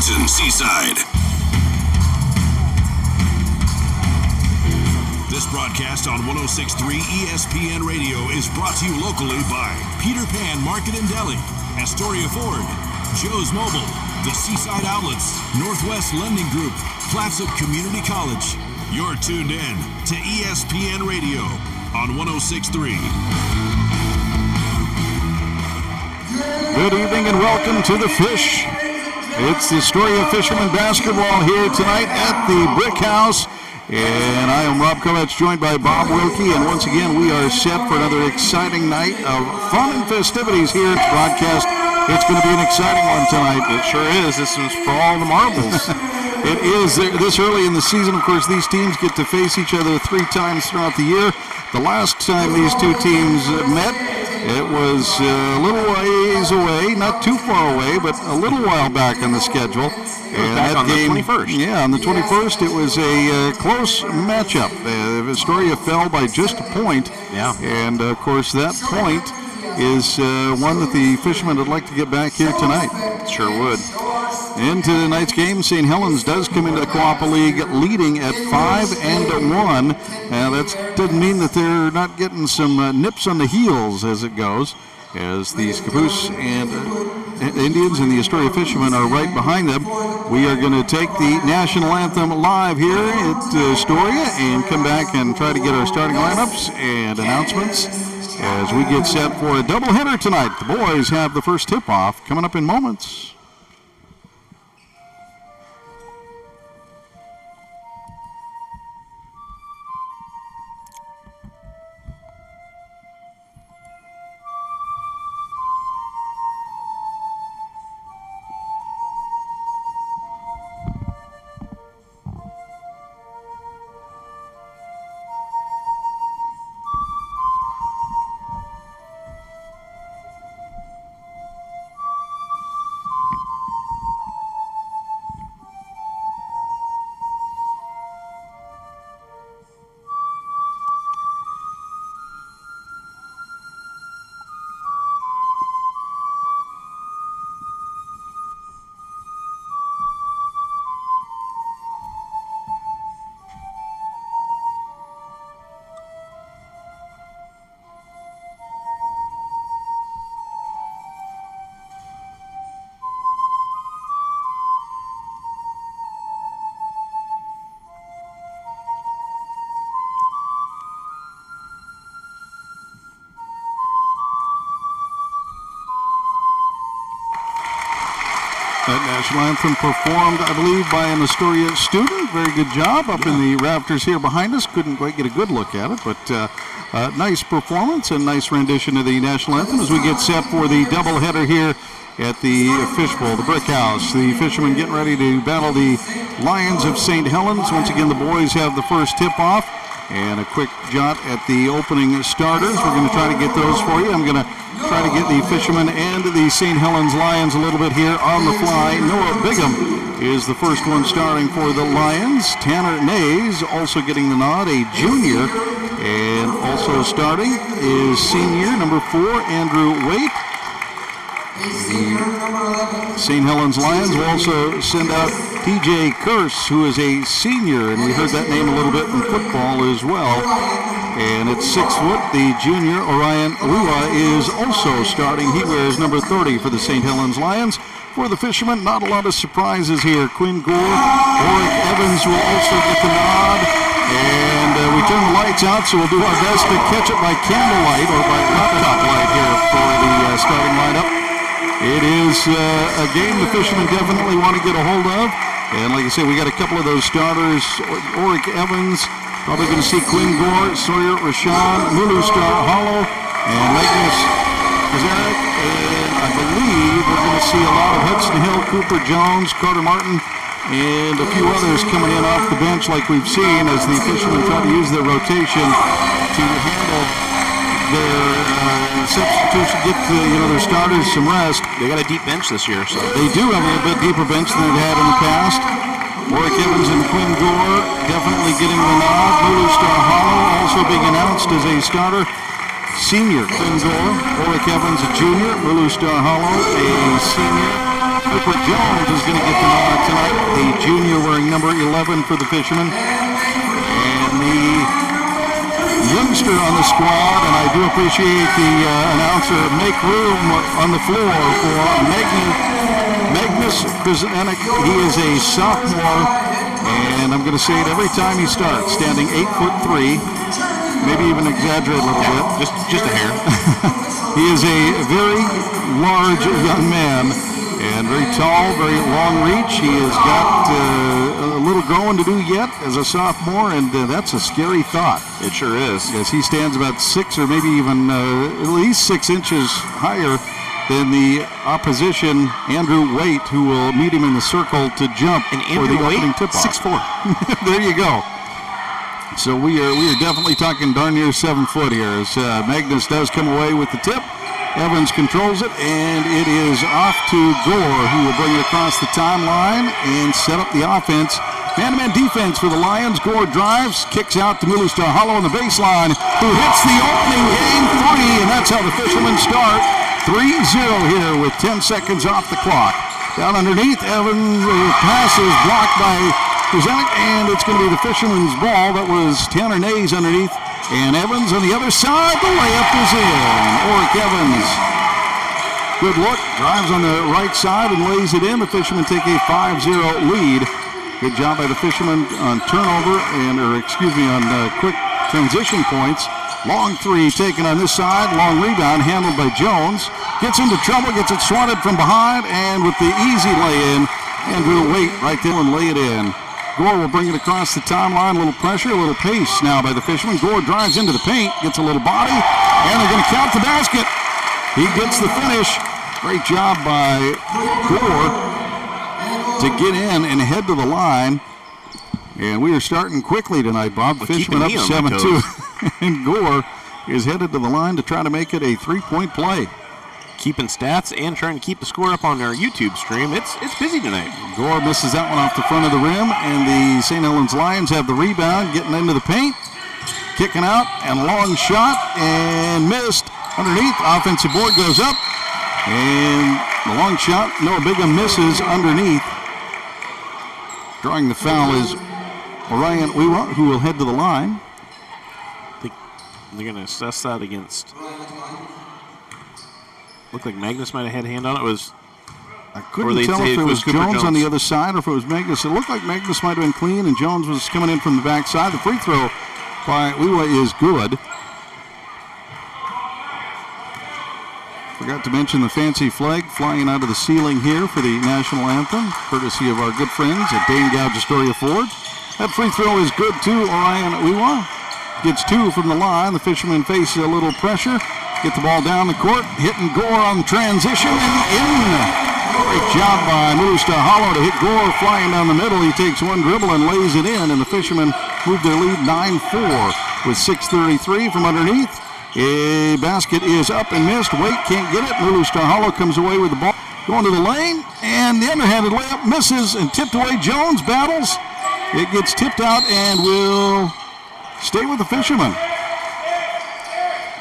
Jackson, Seaside. This broadcast on 106.3 ESPN Radio is brought to you locally by Peter Pan Market and Deli, Astoria Ford, Joe's Mobile, the Seaside Outlets, Northwest Lending Group, Classic Community College. You're tuned in to ESPN Radio on 106.3. Good evening and welcome to The Fish. It's the Astoria Fishermen Basketball here tonight at the Brick House. And I am Rob Kovacs, joined by Bob Wilkie, and once again we are set for another exciting night of fun and festivities here at the broadcast. It's going to be an exciting one tonight. It sure is. This is for all the marbles. It is. This early in the season, of course, these teams get to face each other 3 times throughout the year. The last time these two teams met, it was a little ways away, not too far away, but a little while back on the schedule. And back on the 21st. Yeah, on the 21st, it was a close matchup. Astoria fell by just a point. Yeah. And, of course, that point is one that the Fishermen would like to get back here tonight. Sure would. Into tonight's game, St. Helens does come into the Co-op League leading at 5-1. That doesn't mean that they're not getting some nips on the heels as it goes, as the Caboose and Indians and the Astoria Fishermen are right behind them. We are going to take the national anthem live here at Astoria and come back and try to get our starting lineups and announcements as we get set for a doubleheader tonight. The boys have the first tip-off coming up in moments. That national anthem performed, I believe, by an Astoria student. Very good job up in the rafters here behind us. Couldn't quite get a good look at it, but nice performance and nice rendition of the national anthem as we get set for the doubleheader here at the Fishbowl, the Brick House. The Fishermen getting ready to battle the Lions of St. Helens. Once again, the boys have the first tip-off. And a quick jot at the opening starters. We're going to try to get those for you. I'm going to try to get the Fishermen and the St. Helens Lions a little bit here on the fly. Noah Bigham is the first one starting for the Lions. Tanner Nays also getting the nod, a junior. And also starting is senior, number 4, Andrew Waite. The St. Helens Lions will also send out TJ Curse, who is a senior, and we heard that name a little bit in football as well. And at 6 foot, the junior Orion Lua is also starting. He wears number 30 for the St. Helens Lions. For the Fishermen, not a lot of surprises here. Quinn Gore, Oric Evans will also get the nod. And we turn the lights out, so we'll do our best to catch it by candlelight or by laptop light here for the starting lineup. It is a game the Fishermen definitely want to get a hold of. And like I said, we got a couple of those starters. Oric Evans, probably going to see Quinn Gore, Sawyer Rashawn, Mulu Star Hollow, and Magnus Kazarek. And I believe we're going to see a lot of Hudson Hill, Cooper Jones, Carter Martin, and a few others coming in off the bench like we've seen as the Fishermen try to use their rotation to handle their substitution, get their starters some rest. They got a deep bench this year, so they do have a little bit deeper bench than they've had in the past. Oric Evans and Quinn Gore definitely getting the nod. Mulu Star Hollow also being announced as a starter. Senior Quinn Gore, Oric Evans a junior, Mulu Star Hollow a senior, Cooper Jones is going to get the nod tonight. The junior wearing number 11 for the Fishermen. And the youngster on the squad, and I do appreciate the announcer, make room on the floor for Magnus Krasanik. He is a sophomore, and I'm going to say it every time he starts, standing 8'3", maybe even exaggerate a little bit. Just a hair. He is a very large young man and very tall, very long reach. He has got a little growing to do yet as a sophomore, and that's a scary thought. It sure is. Yes, he stands about 6 or maybe even at least 6 inches higher than the opposition, Andrew Waite, who will meet him in the circle to jump for the opening tip-off. 6'4". There you go. So we are definitely talking darn near 7 foot here as Magnus does come away with the tip. Evans controls it, and it is off to Gore, who will bring it across the timeline and set up the offense. Man-to-man defense for the Lions. Gore drives, kicks out to Mulustar Hollow on the baseline, who hits the opening game 3, and that's how the Fishermen start. 3-0 here with 10 seconds off the clock. Down underneath, Evans' pass is blocked by Krasanik, and it's going to be the Fishermen's ball. That was Tanner Nays underneath, and Evans on the other side. The layup is in. Oric Evans, good look, drives on the right side and lays it in. The Fishermen take a 5-0 lead. Good job by the Fishermen on turnover on quick transition points. Long three taken on this side. Long rebound handled by Jones. Gets into trouble, gets it swatted from behind, and with the easy lay-in, Andrew Waite right there and lay it in. Gore will bring it across the timeline. A little pressure, a little pace now by the Fishermen. Gore drives into the paint, gets a little body, and they're going to count the basket. He gets the finish. Great job by Gore to get in and head to the line. And we are starting quickly tonight, Bob. Fishermen up 7-2. And Gore is headed to the line to try to make it a 3-point play. Keeping stats and trying to keep the score up on our YouTube stream. It's busy tonight. Gore misses that one off the front of the rim, and the St. Helens Lions have the rebound, getting into the paint, kicking out, and long shot, and missed. Underneath, offensive board goes up, and the long shot, Noah Bigham misses underneath. Drawing the foul is Orion Uwa, who will head to the line. I think they're going to assess that against... Looked like Magnus might have had a hand on it. I couldn't tell if it was Jones on the other side or if it was Magnus. It looked like Magnus might have been clean and Jones was coming in from the backside. The free throw by Uwa is good. Forgot to mention the fancy flag flying out of the ceiling here for the national anthem, courtesy of our good friends at Dane Gouge Astoria Ford. That free throw is good too. Orion Uwa gets 2 from the line. The Fishermen face a little pressure. Get the ball down the court, hitting Gore on transition and in. Great job by Mulustar Hollow to hit Gore flying down the middle. He takes one dribble and lays it in, and the Fishermen move their lead 9-4 with 6:33 from underneath. A basket is up and missed. Waite can't get it. Mulustar Hollow comes away with the ball. Going to the lane, and the underhanded layup misses and tipped away. Jones battles. It gets tipped out and will stay with the Fishermen.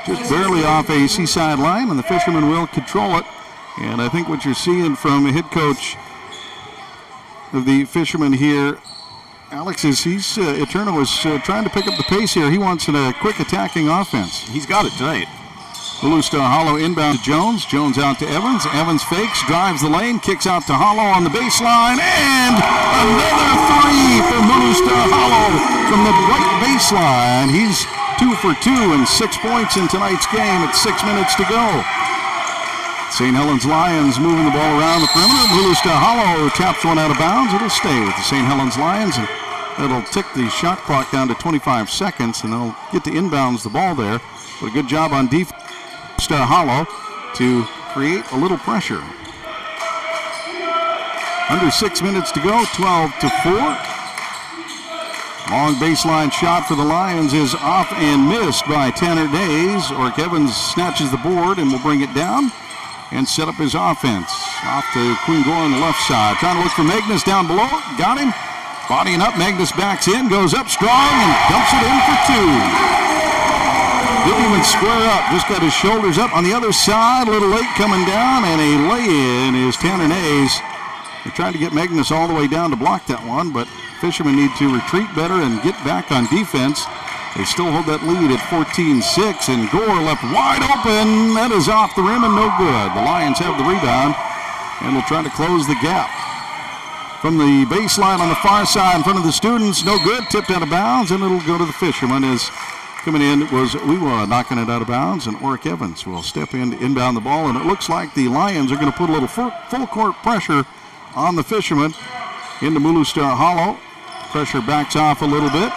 Just barely off a seaside line, and the Fishermen will control it. And I think what you're seeing from the head coach of the Fishermen here, Alex, is Eterno was trying to pick up the pace here. He wants a quick attacking offense. He's got it tonight. Mulustar Hollow inbound to Jones. Jones out to Evans. Evans fakes, drives the lane, kicks out to Hollow on the baseline, and another 3 for Mulustar Hollow from the right baseline. He's 2 for 2 and 6 points in tonight's game at 6 minutes to go. St. Helens Lions moving the ball around the perimeter. Mulustar Hollow taps one out of bounds. It'll stay with the St. Helens Lions, and it'll tick the shot clock down to 25 seconds, and they'll get to inbounds the ball there. But a good job on defense, Mulustar Hollow, to create a little pressure. Under 6 minutes to go, 12-4. Long baseline shot for the Lions is off and missed by Tanner Days. Oric Evans snatches the board and will bring it down and set up his offense. Off to Queen Gore on the left side. Trying to look for Magnus down below. Got him. Bodying up. Magnus backs in, goes up strong, and dumps it in for 2. Didn't even square up. Just got his shoulders up. On the other side, a little late coming down, and a lay-in is Tanner Nays. They're trying to get Magnus all the way down to block that one, but Fishermen need to retreat better and get back on defense. They still hold that lead at 14-6, and Gore left wide open. That is off the rim and no good. The Lions have the rebound, and will try to close the gap. From the baseline on the far side in front of the students, no good. Tipped out of bounds, and it'll go to the Fishermen. As coming in was Wewa knocking it out of bounds, and Oric Evans will step in to inbound the ball, and it looks like the Lions are going to put a little full court pressure on the Fishermen into Mulu Star Hollow. Pressure backs off a little bit,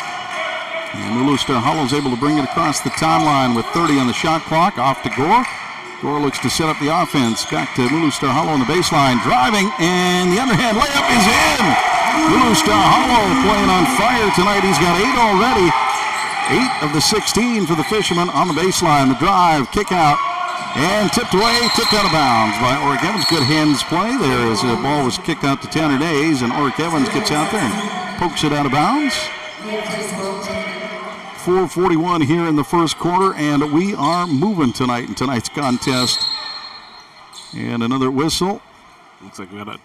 and Mulu Star Hollow is able to bring it across the timeline with 30 on the shot clock. Off to Gore. Gore looks to set up the offense. Back to Mulu Star Hollow on the baseline, driving, and the underhand layup is in. Mulu Star Hollow playing on fire tonight. He's got 8 already. 8 of the 16 for the Fishermen on the baseline. The drive, kick out, and tipped away, tipped out of bounds by Oric Evans. Good hands play there as the ball was kicked out to Tanner Days, and Oric Evans gets out there and pokes it out of bounds. 4:41 here in the first quarter, and we are moving tonight in tonight's contest. And another whistle. Looks like we got a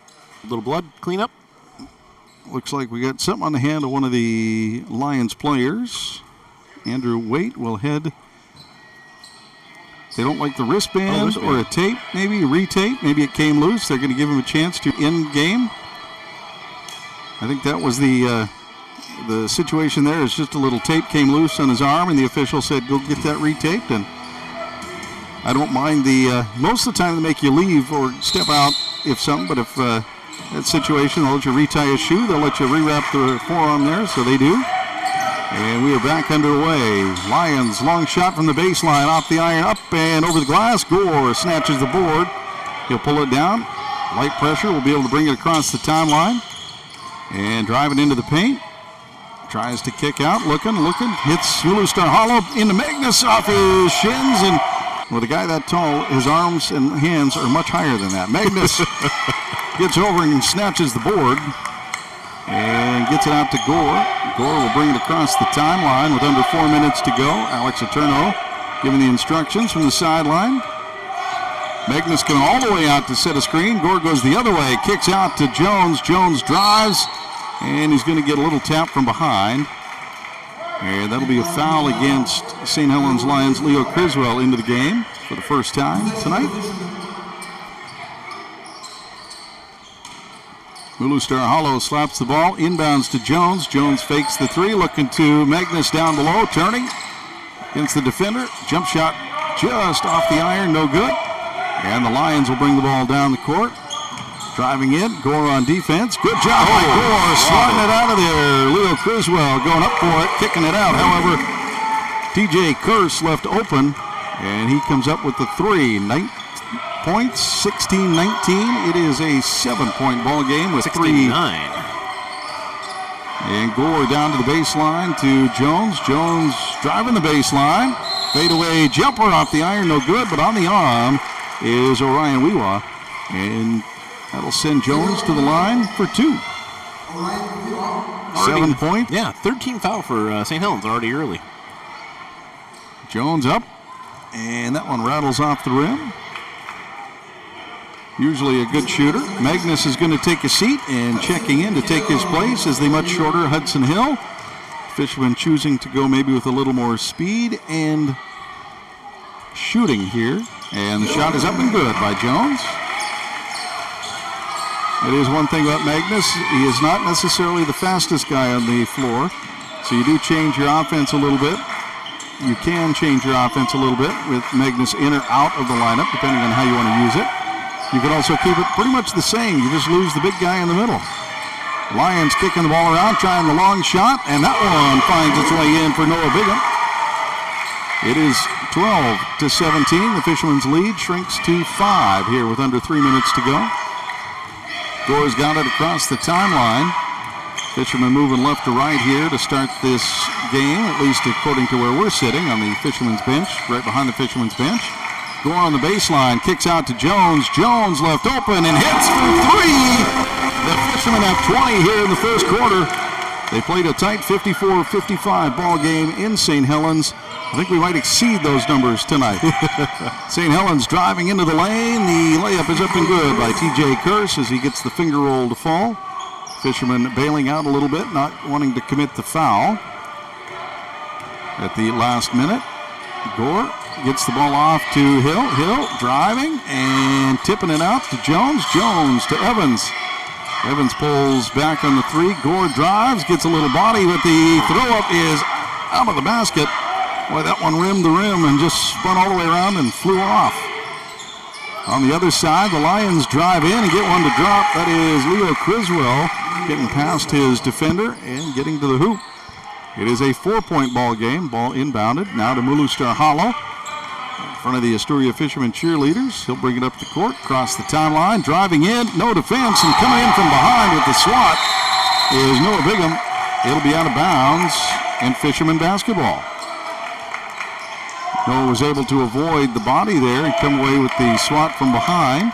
little blood cleanup. Looks like we got something on the hand of one of the Lions players. Andrew Waite will head. They don't like the wristband or a tape, maybe a retape. Maybe it came loose. They're going to give him a chance to end game. I think that was the situation there. Is just a little tape came loose on his arm, and the official said, go get that retaped. And I don't mind most of the time they make you leave or step out if something, but if that situation, they'll let you retie his shoe, they'll let you rewrap the forearm there, so they do. And we are back underway. Lions, long shot from the baseline, off the iron, up and over the glass. Gore snatches the board. He'll pull it down. Light pressure will be able to bring it across the timeline. And drive it into the paint. Tries to kick out, looking, hits Mulu Star Hollow into Magnus off his shins, and with a guy that tall, his arms and hands are much higher than that. Magnus gets over and snatches the board and gets it out to Gore. Gore will bring it across the timeline with under 4 minutes to go. Alex Eterno giving the instructions from the sideline. Magnus coming all the way out to set a screen. Gore goes the other way, kicks out to Jones. Jones drives, and he's going to get a little tap from behind. And that'll be a foul against St. Helens Lions' Leo Criswell into the game for the first time tonight. Mulu Star Hollow slaps the ball, inbounds to Jones. Jones fakes the three, looking to Magnus down below, turning against the defender. Jump shot just off the iron, no good. And the Lions will bring the ball down the court. Driving in, Gore on defense. Good job by Gore, sliding it out of there. Leo Criswell going up for it, kicking it out. However, TJ Curse left open, and he comes up with the three. 9 points, 16-19. It is a 7-point ball game with 69. And Gore down to the baseline to Jones. Jones driving the baseline. Fadeaway jumper off the iron, no good, but on the arm is Orion Wewa. And that'll send Jones to the line for 2. 7 point. Yeah, 13 foul for St. Helens already early. Jones up, and that one rattles off the rim. Usually a good shooter. Magnus is going to take a seat, and checking in to take his place is the much shorter Hudson Hill. Fishermen choosing to go maybe with a little more speed and shooting here. And the shot is up and good by Jones. It is one thing about Magnus. He is not necessarily the fastest guy on the floor. So you do change your offense a little bit. You can change your offense a little bit with Magnus in or out of the lineup, depending on how you want to use it. You can also keep it pretty much the same. You just lose the big guy in the middle. Lions kicking the ball around, trying the long shot, and that one finds its way in for Noah Bigham. It is 12-17. The Fishermen's lead shrinks to 5 here with under 3 minutes to go. Gore's got it across the timeline. Fishermen moving left to right here to start this game, at least according to where we're sitting on the Fishermen's bench, right behind the Fishermen's bench. Gore on the baseline, kicks out to Jones. Jones left open and hits for 3. The Fishermen have 20 here in the first quarter. They played a tight 54-55 ball game in St. Helens. I think we might exceed those numbers tonight. St. Helens driving into the lane. The layup is up and good by TJ Kearse as he gets the finger roll to fall. Fisherman bailing out a little bit, not wanting to commit the foul. At the last minute, Gore gets the ball off to Hill. Hill driving and tipping it out to Jones. Jones to Evans. Evans pulls back on the three. Gore drives, gets a little body, but the throw-up is out of the basket. Boy, that one rimmed the rim and just spun all the way around and flew off. On the other side, the Lions drive in and get one to drop. That is Leo Criswell getting past his defender and getting to the hoop. It is a 4-point ball game. Ball inbounded. Now to Mulustar Hollow. In front of the Astoria Fishermen cheerleaders. He'll bring it up the court, across the timeline, driving in. No defense, and coming in from behind with the swat is Noah Bigham. It'll be out of bounds in Fisherman basketball. Noah was able to avoid the body there and come away with the swat from behind.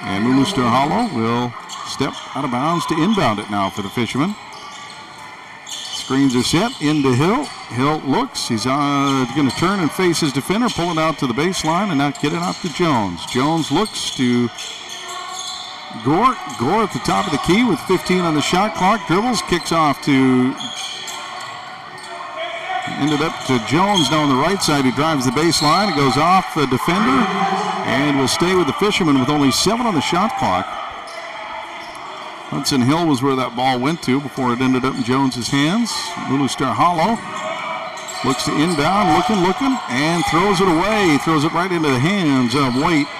And Mulustar Hollow will step out of bounds to inbound it now for the Fishermen. Screens are set into Hill. Hill looks. He's going to turn and face his defender, pull it out to the baseline, and now get it out to Jones. Jones looks to Gore. Gore at the top of the key with 15 on the shot clock. Dribbles, kicks off to... Ended up to Jones now on the right side. He drives the baseline. It goes off the defender and will stay with the Fishermen with only 7 on the shot clock. Hudson Hill was where that ball went to before it ended up in Jones's hands. Mulustar Hollow looks to inbound, looking, and throws it away. He throws it right into the hands of Waite,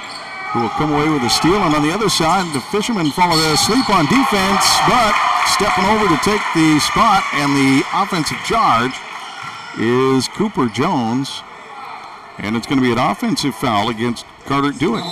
who will come away with a steal. And on the other side, the Fishermen fall asleep on defense, but stepping over to take the spot and the offensive charge is Cooper Jones, and it's going to be an offensive foul against Carter Dewitt.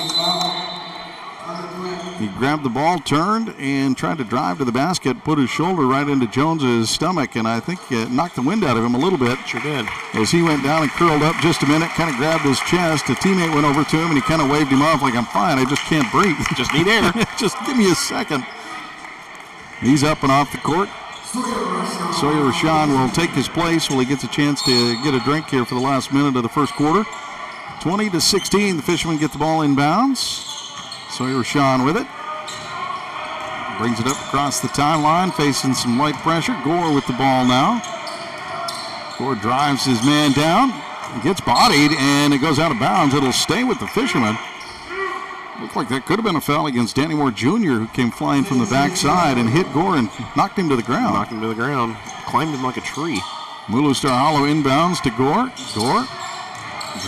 He grabbed the ball, turned, and tried to drive to the basket, put his shoulder right into Jones's stomach, and I think it knocked the wind out of him a little bit. Sure did. As he went down and curled up just a minute, kind of grabbed his chest. A teammate went over to him, and he kind of waved him off like, I'm fine, I just can't breathe. Just need air. Just give me a second. He's up and off the court. Sawyer Rashawn will take his place while he gets a chance to get a drink here for the last minute of the first quarter. 20-16, the Fishermen get the ball inbounds. Sawyer Rashawn with it. Brings it up across the timeline, facing some light pressure. Gore with the ball now. Gore drives his man down, gets bodied, and it goes out of bounds. It'll stay with the Fishermen. Looked like that could have been a foul against Danny Moore Jr., who came flying from the backside and hit Gore and knocked him to the ground. Climbed him like a tree. Mulustar Hollow inbounds to Gore. Gore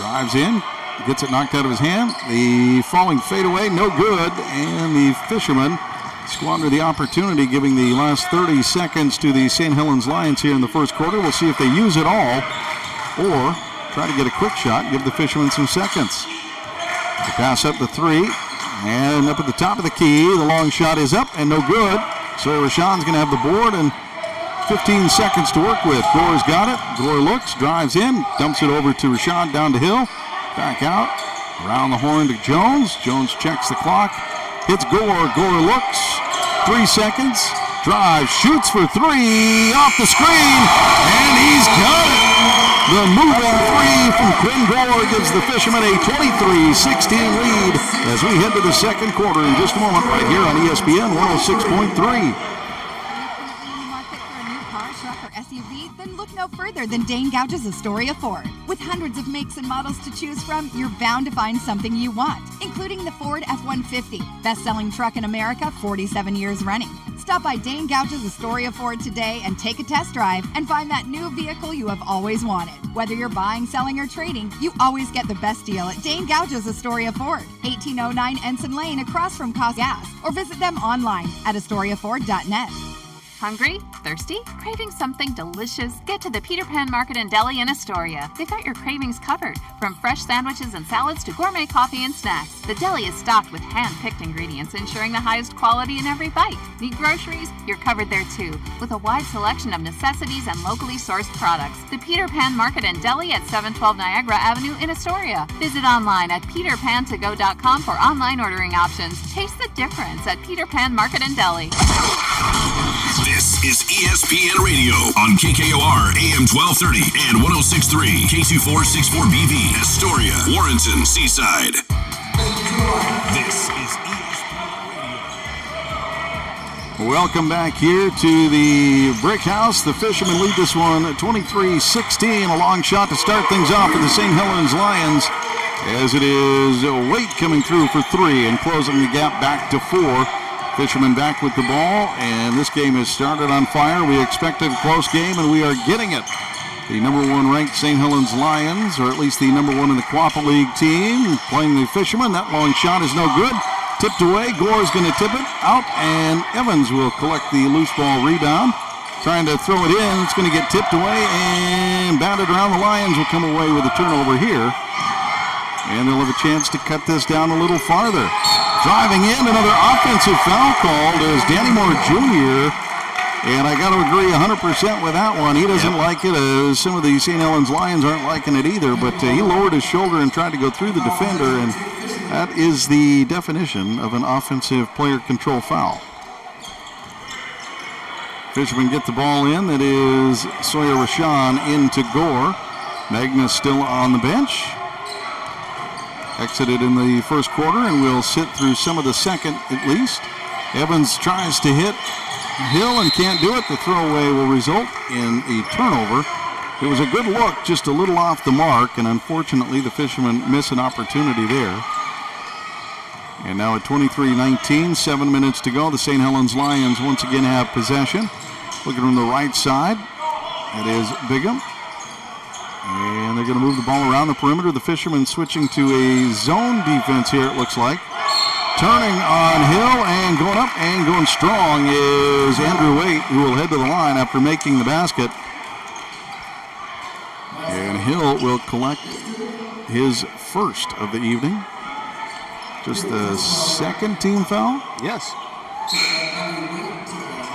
drives in, gets it knocked out of his hand. The falling fadeaway, no good, and the Fishermen squander the opportunity, giving the last 30 seconds to the St. Helens Lions here in the first quarter. We'll see if they use it all or try to get a quick shot, give the Fishermen some seconds. The pass up the three, and up at the top of the key, the long shot is up and no good. So Rashawn's going to have the board and 15 seconds to work with. Gore's got it. Gore looks, drives in, dumps it over to Rashawn, down to Hill, back out, around the horn to Jones. Jones checks the clock, hits Gore. Gore looks, 3 seconds, drives, shoots for three, off the screen, and he's got it. The moving three from Quinn Gore gives the Fishermen a 23-16 lead as we head to the second quarter in just a moment right here on ESPN 106.3. SUV, then look no further than Dane Gouge's Astoria Ford. With hundreds of makes and models to choose from, you're bound to find something you want, including the Ford F-150, best-selling truck in America, 47 years running. Stop by Dane Gouge's Astoria Ford today and take a test drive and find that new vehicle you have always wanted. Whether you're buying, selling, or trading, you always get the best deal at Dane Gouge's Astoria Ford, 1809 Ensign Lane across from Cost Gas, or visit them online at AstoriaFord.net. Hungry? Thirsty? Craving something delicious? Get to the Peter Pan Market and Deli in Astoria. They've got your cravings covered, from fresh sandwiches and salads to gourmet coffee and snacks. The deli is stocked with hand-picked ingredients, ensuring the highest quality in every bite. Need groceries? You're covered there too, with a wide selection of necessities and locally sourced products. The Peter Pan Market and Deli at 712 Niagara Avenue in Astoria. Visit online at peterpantogo.com for online ordering options. Taste the difference at Peter Pan Market and Deli. This is ESPN Radio on KKOR AM 1230 and 106.3 K2464BV, Astoria, Warrenton, Seaside. This is ESPN Radio. Welcome back here to the Brick House. The Fishermen lead this one 23-16. A long shot to start things off for the St. Helens Lions, as it is Waite coming through for 3 and closing the gap back to 4. Fishermen back with the ball, and this game has started on fire. We expected a close game, and we are getting it. The number 1 ranked St. Helens Lions, or at least the number 1 in the Quappa League team, playing the Fishermen. That long shot is no good. Tipped away. Gore is going to tip it out, and Evans will collect the loose ball rebound. Trying to throw it in. It's going to get tipped away and batted around. The Lions will come away with a turnover here, and they'll have a chance to cut this down a little farther. Driving in, another offensive foul called is Danny Moore Jr., and I got to agree 100% with that one. He doesn't like it. Some of the St. Helens Lions aren't liking it either, but he lowered his shoulder and tried to go through the defender, and that is the definition of an offensive player control foul. Fishermen get the ball in. That is Sawyer Rashawn into Gore. Magnus still on the bench. Exited in the first quarter and will sit through some of the second at least. Evans tries to hit Hill and can't do it. The throwaway will result in a turnover. It was a good look, just a little off the mark, and unfortunately the Fishermen miss an opportunity there. And now at 23-19, 7 minutes to go, the St. Helens Lions once again have possession. Looking from the right side, that is Bigham. And they're going to move the ball around the perimeter. The Fishermen switching to a zone defense here, it looks like. Turning on Hill and going up and going strong is Andrew Waite, who will head to the line after making the basket. And Hill will collect his first of the evening. Just the second team foul? Yes.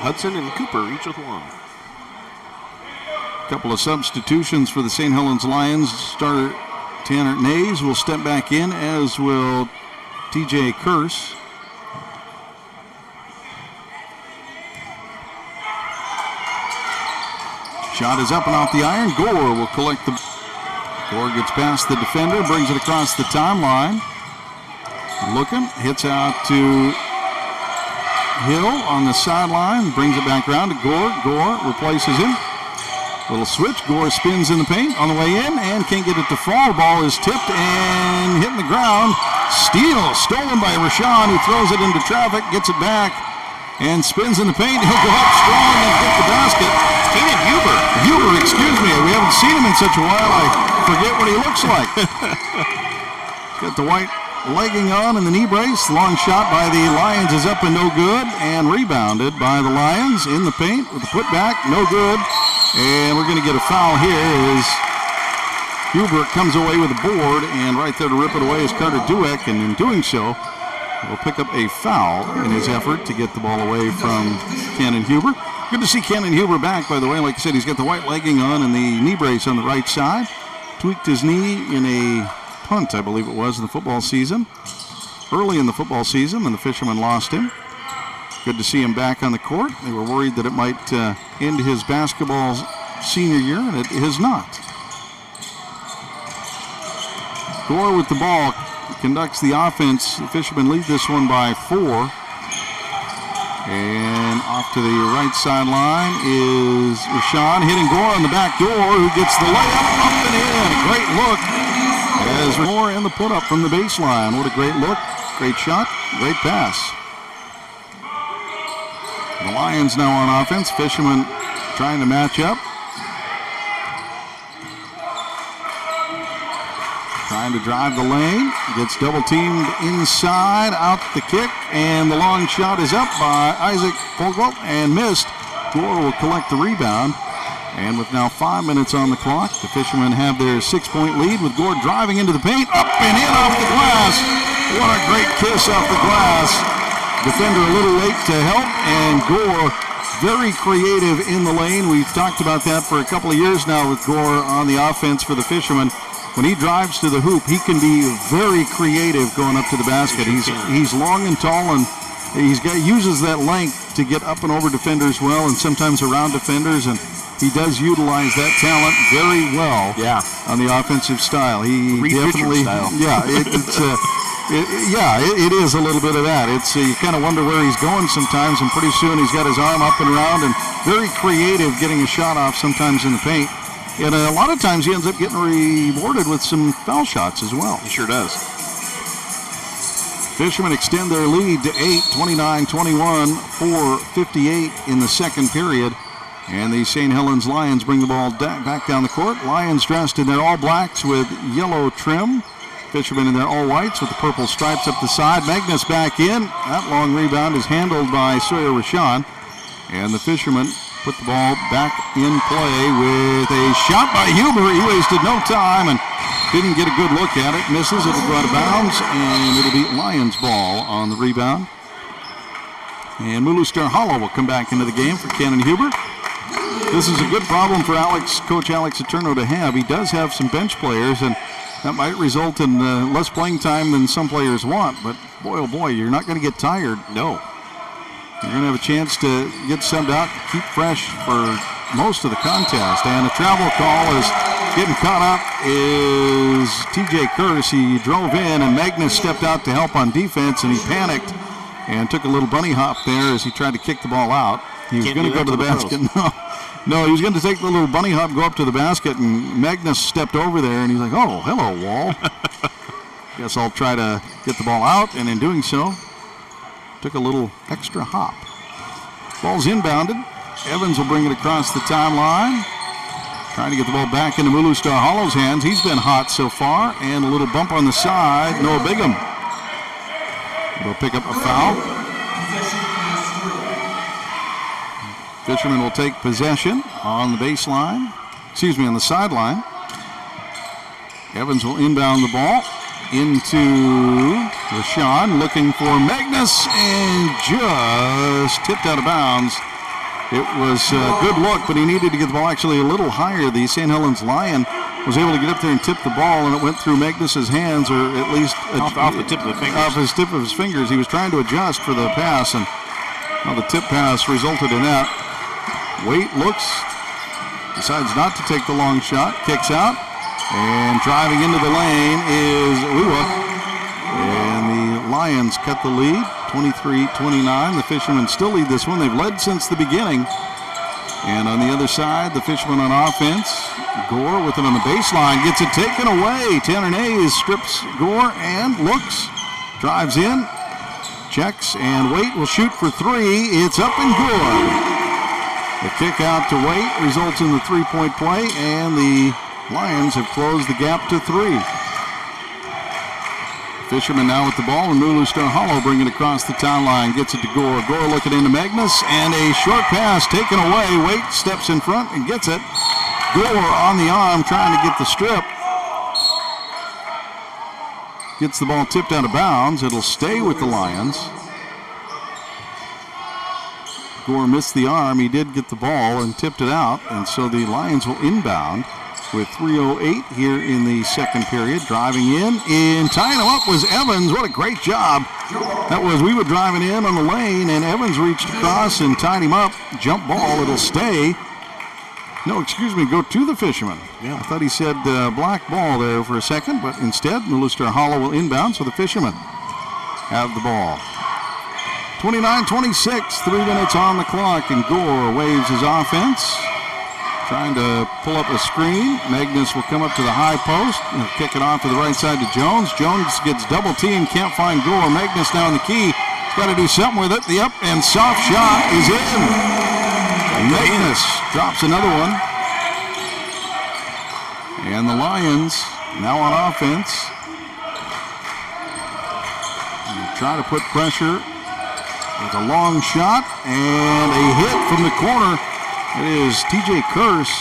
Hudson and Cooper each with 1. Couple of substitutions for the St. Helens Lions. Starter Tanner Nays will step back in, as will TJ Curse. Shot is up and off the iron. Gore will collect the... Gore gets past the defender, brings it across the timeline. Looking, hits out to Hill on the sideline, brings it back around to Gore. Gore replaces him. Little switch. Gore spins in the paint on the way in and can't get it to fall. Ball is tipped and hitting the ground. Steal stolen by Rashawn, who throws it into traffic, gets it back, and spins in the paint. He'll go up strong and get the basket. Keenan Huber. Huber, excuse me. We haven't seen him in such a while. I forget what he looks like. Got the white legging on and the knee brace. Long shot by the Lions is up and no good, and rebounded by the Lions in the paint with the putback. No good. And we're going to get a foul here as Huber comes away with a board, and right there to rip it away is Carter Dueck, and in doing so, will pick up a foul in his effort to get the ball away from Cannon Huber. Good to see Cannon Huber back, by the way. Like I said, he's got the white legging on and the knee brace on the right side. Tweaked his knee in a punt, I believe it was, in the football season. Early in the football season, when the Fishermen lost him. Good to see him back on the court. They were worried that it might end his basketball senior year, and it has not. Gore with the ball conducts the offense. The Fishermen lead this one by 4. And off to the right sideline is Rashawn, hitting Gore on the back door, who gets the layup up and in. Great look as Gore in the put-up from the baseline. What a great look, great shot, great pass. The Lions now on offense. Fishermen trying to match up. Trying to drive the lane. Gets double teamed inside. Out the kick. And the long shot is up by Isaac Fogel and missed. Gore will collect the rebound. And with now 5 minutes on the clock, the Fishermen have their 6-point lead with Gore driving into the paint. Up and in off the glass. What a great kiss off the glass. Defender a little late to help, and Gore very creative in the lane. We've talked about that for a couple of years now with Gore on the offense for the Fishermen. When he drives to the hoop, he can be very creative going up to the basket. He's long and tall, and uses that length to get up and over defenders well and sometimes around defenders, and he does utilize that talent very well on the offensive style. He definitely, style. It is a little bit of that. It's you kind of wonder where he's going sometimes, and pretty soon he's got his arm up and around, and very creative getting a shot off sometimes in the paint. And a lot of times he ends up getting rewarded with some foul shots as well. He sure does. Fishermen extend their lead to 8, 29-21, 4:58 in the second period. And the St. Helens Lions bring the ball back down the court. Lions dressed in their all blacks with yellow trim. Fishermen in their all whites with the purple stripes up the side. Magnus back in. That long rebound is handled by Sawyer Rashawn. And the Fishermen put the ball back in play with a shot by Huber. He wasted no time and didn't get a good look at it. Misses. It'll go out of bounds, and it'll be Lions ball on the rebound. And Muluster Hollow will come back into the game for Cannon Huber. This is a good problem for Coach Alex Eterno to have. He does have some bench players, and that might result in less playing time than some players want. But boy, oh boy, you're not going to get tired. No. You're going to have a chance to get subbed out, keep fresh for most of the contest. And a travel call is getting caught up is TJ Curse. He drove in, and Magnus stepped out to help on defense, and he panicked and took a little bunny hop there as he tried to kick the ball out. He was going to go to the basket. No, he was going to take the little bunny hop, go up to the basket, and Magnus stepped over there, and he's like, oh, hello, Wall. Guess I'll try to get the ball out, and in doing so, took a little extra hop. Ball's inbounded. Evans will bring it across the timeline. Trying to get the ball back into Muluster Hollow's hands. He's been hot so far, and a little bump on the side. Noah Bigham will pick up a foul. Fishermen will take possession on the baseline. On the sideline. Evans will inbound the ball into Rashawn, looking for Magnus, and just tipped out of bounds. It was a good look, but he needed to get the ball actually a little higher. The St. Helens Lion was able to get up there and tip the ball, and it went through Magnus's hands, or at least off the tip of the fingers. Off his tip of his fingers. He was trying to adjust for the pass, and the tip pass resulted in that. Waite looks, decides not to take the long shot, kicks out, and driving into the lane is Liwa. And the Lions cut the lead, 23-29. The Fishermen still lead this one. They've led since the beginning. And on the other side, the Fishermen on offense. Gore with it on the baseline, gets it taken away. Tanner Nays strips Gore and looks, drives in, checks, and Waite will shoot for three. It's up and good. The kick out to Waite results in the three-point play, and the Lions have closed the gap to three. Fishermen now with the ball, and Muluster Hollow bringing it across the timeline, gets it to Gore. Gore looking into Magnus, and a short pass taken away. Waite steps in front and gets it. Gore on the arm trying to get the strip. Gets the ball tipped out of bounds. It'll stay with the Lions. Gore missed the arm. He did get the ball and tipped it out, and so the Lions will inbound with 3:08 here in the second period. Driving in and tying him up was Evans. What a great job. That was, we were driving in on the lane, and Evans reached across and tied him up. Jump ball, it'll stay. No, excuse me, go to the Fishermen. Yeah, I thought he said black ball there for a second, but instead, Muluster Hollow will inbound, so the Fishermen have the ball. 29-26, 3 minutes on the clock, and Gore waves his offense. Trying to pull up a screen. Magnus will come up to the high post. He'll kick it off to the right side to Jones. Jones gets double teamed, can't find Gore. Magnus now in the key. He's got to do something with it. The up and soft shot is in. Magnus drops another one. And the Lions now on offense. Try to put pressure with a long shot and a hit from the corner. It is TJ Curse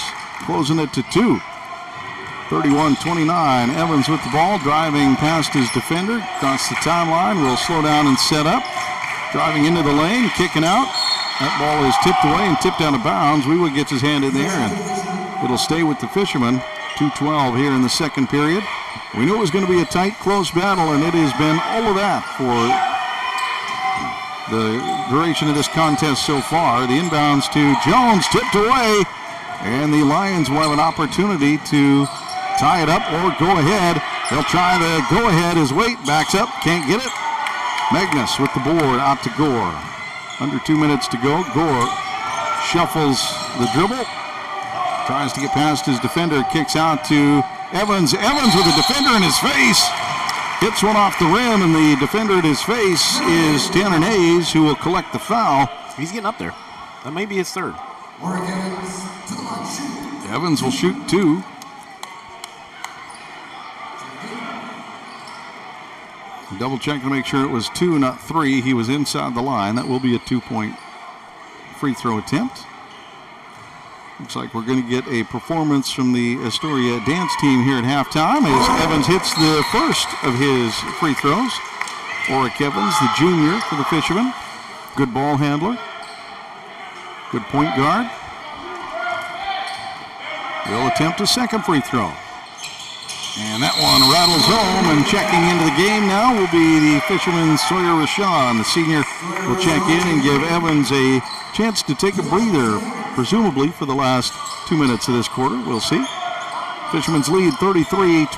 closing it to 2. 31-29. Evans with the ball, driving past his defender. Across the timeline, will slow down and set up. Driving into the lane, kicking out. That ball is tipped away and tipped out of bounds. Weewa gets his hand in there, and it'll stay with the Fishermen. 2:12 here in the second period. We knew it was going to be a tight, close battle, and it has been all of that for the duration of this contest so far. The inbounds to Jones, tipped away, and the Lions will have an opportunity to tie it up or go ahead. They'll try the go ahead. His weight backs up, can't get it. Magnus with the board out to Gore. Under 2 minutes to go. Gore shuffles the dribble, tries to get past his defender, kicks out to Evans. Evans with a defender in his face. Hits one off the rim, and the defender at his face is Tanner Nays, who will collect the foul. He's getting up there. That may be his third. Evans will shoot 2. Double check to make sure it was 2, not 3. He was inside the line. That will be a 2-point free throw attempt. Looks like we're going to get a performance from the Astoria dance team here at halftime as Evans hits the first of his free throws. Oric Evans, the junior for the Fishermen. Good ball handler. Good point guard. Will attempt a second free throw. And that one rattles home, and checking into the game now will be the Fisherman's Sawyer Rashawn. The senior will check in and give Evans a chance to take a breather, presumably for the last 2 minutes of this quarter. We'll see. Fisherman's lead 33-29.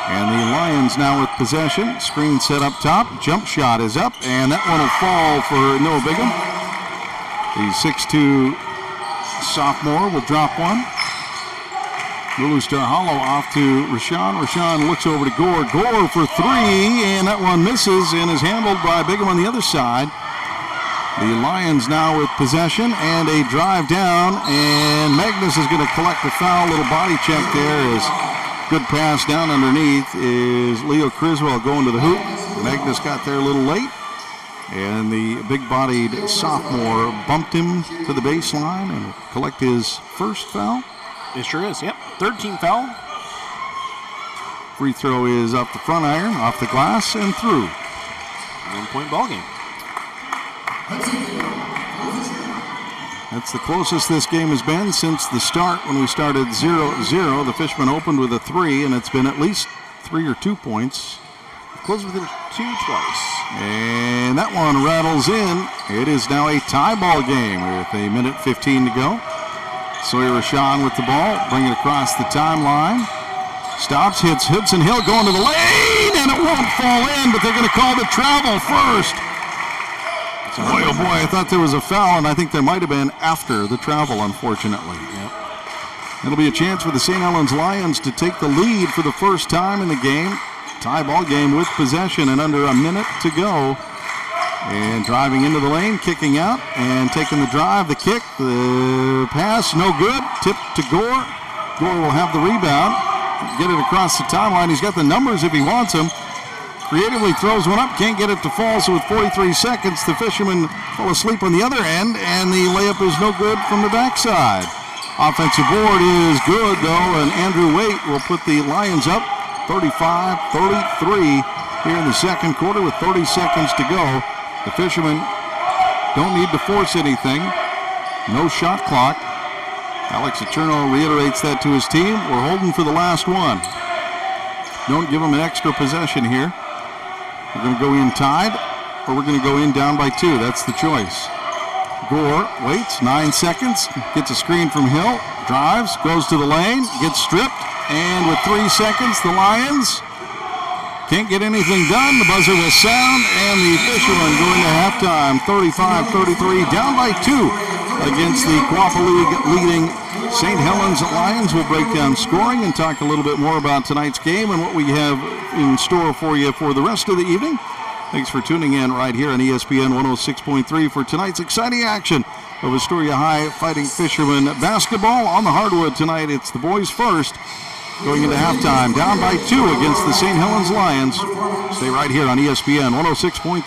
And the Lions now with possession. Screen set up top. Jump shot is up, and that one will fall for Noah Bigham. The 6'2 sophomore will drop one. Lulu Star Hollow off to Rashawn. Rashawn looks over to Gore. Gore for 3, and that one misses and is handled by Bigham on the other side. The Lions now with possession and a drive down, and Magnus is going to collect the foul. Little body check there is good pass down underneath is Leo Criswell going to the hoop. Magnus got there a little late, and the big-bodied sophomore bumped him to the baseline and collect his first foul. It sure is, yep. Third team foul. Free throw is off the front iron, off the glass, and through. 1-point ball game. That's the closest this game has been since the start when we started 0-0. The Fishermen opened with a 3, and it's been at least 3 or 2 points. Closed within 2 twice. And that one rattles in. It is now a tie ball game with a minute 15 to go. Sawyer Rashawn with the ball, bring it across the timeline. Stops, hits Hudson Hill going to the lane, and it won't fall in, but they're going to call the travel first. Boy, oh boy, I thought there was a foul, and I think there might have been after the travel, unfortunately. Yep. It'll be a chance for the St Helens Lions to take the lead for the first time in the game. Tie ball game with possession and under a minute to go. And driving into the lane, kicking out, and taking the drive, the kick, the pass, no good. Tip to Gore. Gore will have the rebound, get it across the timeline. He's got the numbers if he wants them. Creatively throws one up, can't get it to fall, so with 43 seconds, the Fishermen fall asleep on the other end, and the layup is no good from the backside. Offensive board is good, though, and Andrew Waite will put the Lions up 35-33 here in the second quarter with 30 seconds to go. The Fishermen don't need to force anything. No shot clock. Alex Eterno reiterates that to his team. We're holding for the last one. Don't give them an extra possession here. We're going to go in tied, or we're going to go in down by 2. That's the choice. Gore waits 9 seconds, gets a screen from Hill, drives, goes to the lane, gets stripped, and with 3 seconds, the Lions can't get anything done. The buzzer will sound, and the Fishermen go into halftime 35-33, down by 2 against the Quapaw League leading St. Helens Lions. We'll break down scoring and talk a little bit more about tonight's game and what we have in store for you for the rest of the evening. Thanks for tuning in right here on ESPN 106.3 for tonight's exciting action of Astoria High fighting Fishermen basketball. On the hardwood tonight, it's the boys first. Going into halftime, down by 2 against the St. Helens Lions. Stay right here on ESPN 106.3.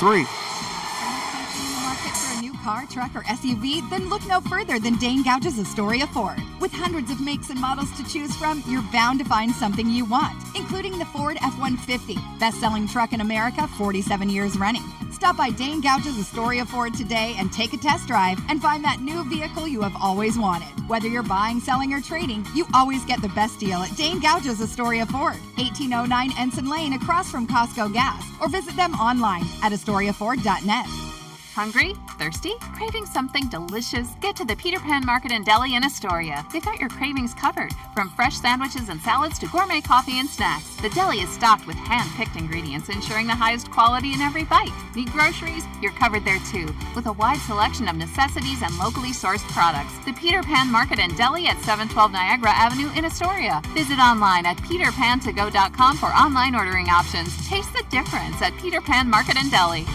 Market for a new car, truck or SUV? Then look no further than Dane Gouge's Astoria Ford. With hundreds of makes and models to choose from, you're bound to find something you want, including the Ford F-150, best-selling truck in America, 47 years running. Stop by Dane Gouge's Astoria Ford today and take a test drive and find that new vehicle you have always wanted. Whether you're buying, selling, or trading, you always get the best deal at Dane Gouge's Astoria Ford, 1809 Ensign Lane across from Costco Gas, or visit them online at AstoriaFord.net. Hungry? Thirsty? Craving something delicious? Get to the Peter Pan Market and Deli in Astoria. They've got your cravings covered, from fresh sandwiches and salads to gourmet coffee and snacks. The deli is stocked with hand-picked ingredients, ensuring the highest quality in every bite. Need groceries? You're covered there too, with a wide selection of necessities and locally sourced products. The Peter Pan Market and Deli at 712 Niagara Avenue in Astoria. Visit online at peterpantogo.com for online ordering options. Taste the difference at Peter Pan Market and Deli.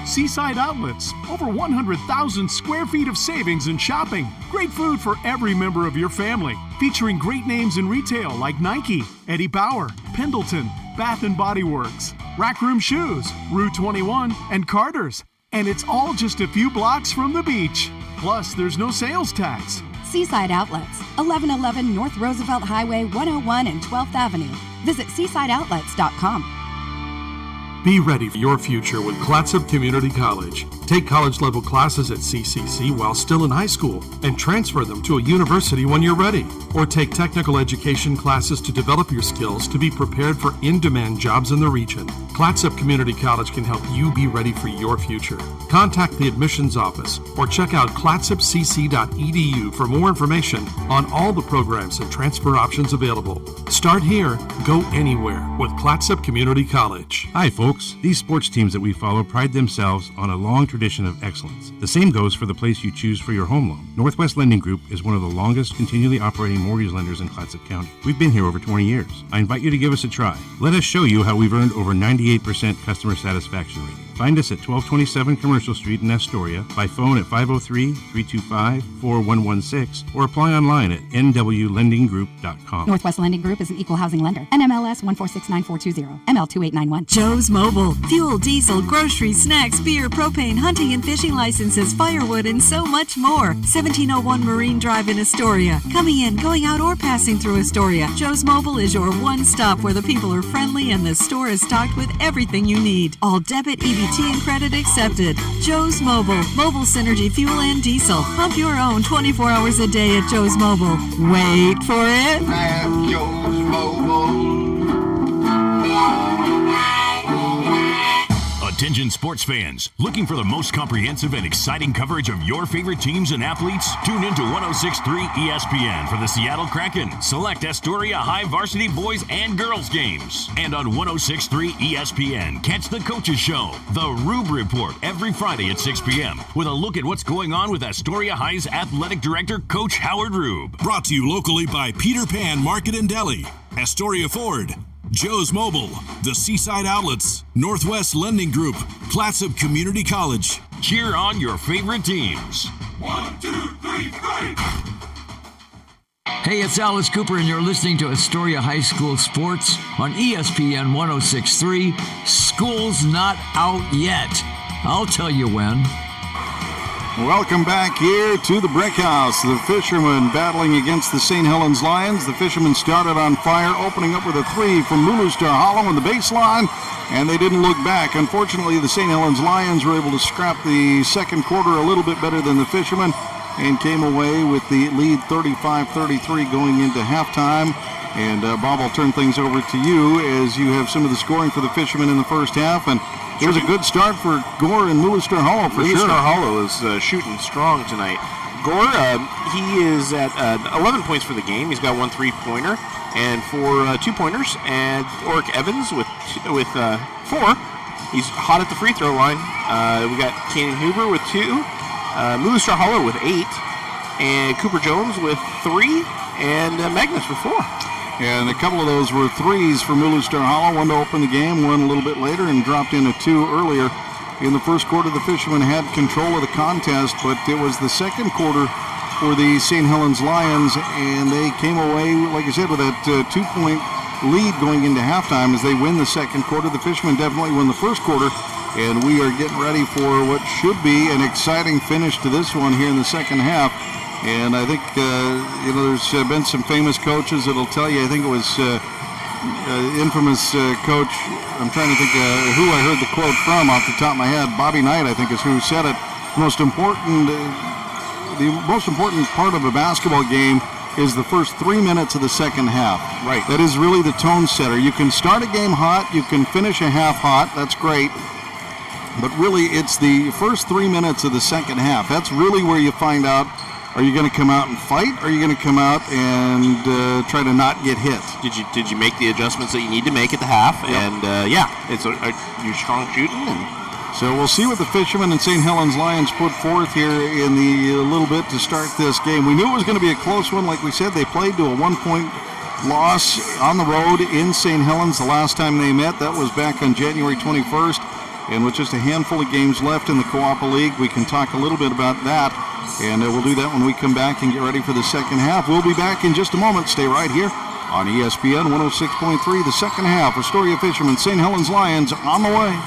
Seaside Outlets, over 100,000 square feet of savings and shopping. Great food for every member of your family. Featuring great names in retail like Nike, Eddie Bauer, Pendleton, Bath & Body Works, Rack Room Shoes, Rue 21, and Carter's. And it's all just a few blocks from the beach. Plus, there's no sales tax. Seaside Outlets, 1111 North Roosevelt Highway 101 and 12th Avenue. Visit seasideoutlets.com. Be ready for your future with Clatsop Community College. Take college-level classes at CCC while still in high school and transfer them to a university when you're ready. Or take technical education classes to develop your skills to be prepared for in-demand jobs in the region. Clatsop Community College can help you be ready for your future. Contact the admissions office or check out clatsopcc.edu for more information on all the programs and transfer options available. Start here, go anywhere with Clatsop Community College. Hi, folks. These sports teams that we follow pride themselves on a long tradition of excellence. The same goes for the place you choose for your home loan. Northwest Lending Group is one of the longest continually operating mortgage lenders in Clatsop County. We've been here over 20 years. I invite you to give us a try. Let us show you how we've earned over 98% customer satisfaction rating. Find us at 1227 Commercial Street in Astoria, by phone at 503-325-4116, or apply online at nwlendinggroup.com. Northwest Lending Group is an equal housing lender. NMLS 1469420, ML2891. Joe's Mobile. Fuel, diesel, groceries, snacks, beer, propane, hunting and fishing licenses, firewood, and so much more. 1701 Marine Drive in Astoria. Coming in, going out, or passing through Astoria, Joe's Mobile is your one stop where the people are friendly and the store is stocked with everything you need. All debit, EBT, and credit accepted. Joe's Mobile. Mobile Synergy fuel and diesel. Pump your own 24 hours a day at Joe's Mobile. Wait for it. Have Joe's Mobile. Attention sports fans, looking for the most comprehensive and exciting coverage of your favorite teams and athletes? Tune into 106.3 ESPN for the Seattle Kraken, select Astoria High varsity boys and girls games. And on 106.3 ESPN, catch the Coaches Show, the Rube Report, every Friday at 6 p.m. with a look at what's going on with Astoria High's athletic director, Coach Howard Rube. Brought to you locally by Peter Pan Market and Deli, Astoria Ford, Joe's Mobile, the Seaside Outlets, Northwest Lending Group, Clatsop Community College. Cheer on your favorite teams. 1, 2, 3, 5. Hey, it's Alice Cooper, and you're listening to Astoria High School Sports on ESPN 106.3. School's not out yet. I'll tell you when. Welcome back here to the Brick House. The Fishermen battling against the St Helens Lions. The Fishermen started on fire, opening up with a three from Lulu Star Hollow on the baseline, and they didn't look back. Unfortunately, the St Helens Lions were able to scrap the second quarter a little bit better than the Fishermen and came away with the lead 35-33 going into halftime. And Bob, I'll turn things over to you as you have some of the scoring for the Fishermen in the first half. And it was a good start for Gore and Lewiston Hollow for sure. Lewiston Hollow is shooting strong tonight. Gore, he is at 11 points for the game. He's got one three-pointer and four two-pointers. And Oric Evans with 4. He's hot at the free throw line. We got Canyon Huber with 2. Lewiston Hollow with 8. And Cooper Jones with 3. And Magnus with 4. And a couple of those were threes for Mulu Star Hollow, one to open the game, one a little bit later, and dropped in a 2 earlier. In the first quarter, the Fishermen had control of the contest, but it was the second quarter for the St. Helens Lions, and they came away, like I said, with that 2-point lead going into halftime as they win the second quarter. The Fishermen definitely won the first quarter, and we are getting ready for what should be an exciting finish to this one here in the second half. And I think, there's been some famous coaches that'll tell you, I think it was infamous coach, I'm trying to think who I heard the quote from off the top of my head. Bobby Knight, I think, is who said it. The most important part of a basketball game is the first 3 minutes of the second half. Right. That is really the tone setter. You can start a game hot, you can finish a half hot, that's great. But really, it's the first 3 minutes of the second half. That's really where you find out, are you going to come out and fight, or are you going to come out and try to not get hit? Did you make the adjustments that you need to make at the half? Yep. And you're strong shooting. And so we'll see what the Fishermen and St Helens Lions put forth here in the little bit to start this game. We knew it was going to be a close one. Like we said, they played to a 1-point loss on the road in St. Helens the last time they met. That was back on January 21st. And with just a handful of games left in the Co-op League, we can talk a little bit about that. And we'll do that when we come back and get ready for the second half. We'll be back in just a moment. Stay right here on ESPN 106.3. The second half, Astoria Fishermen, St. Helens Lions on the way.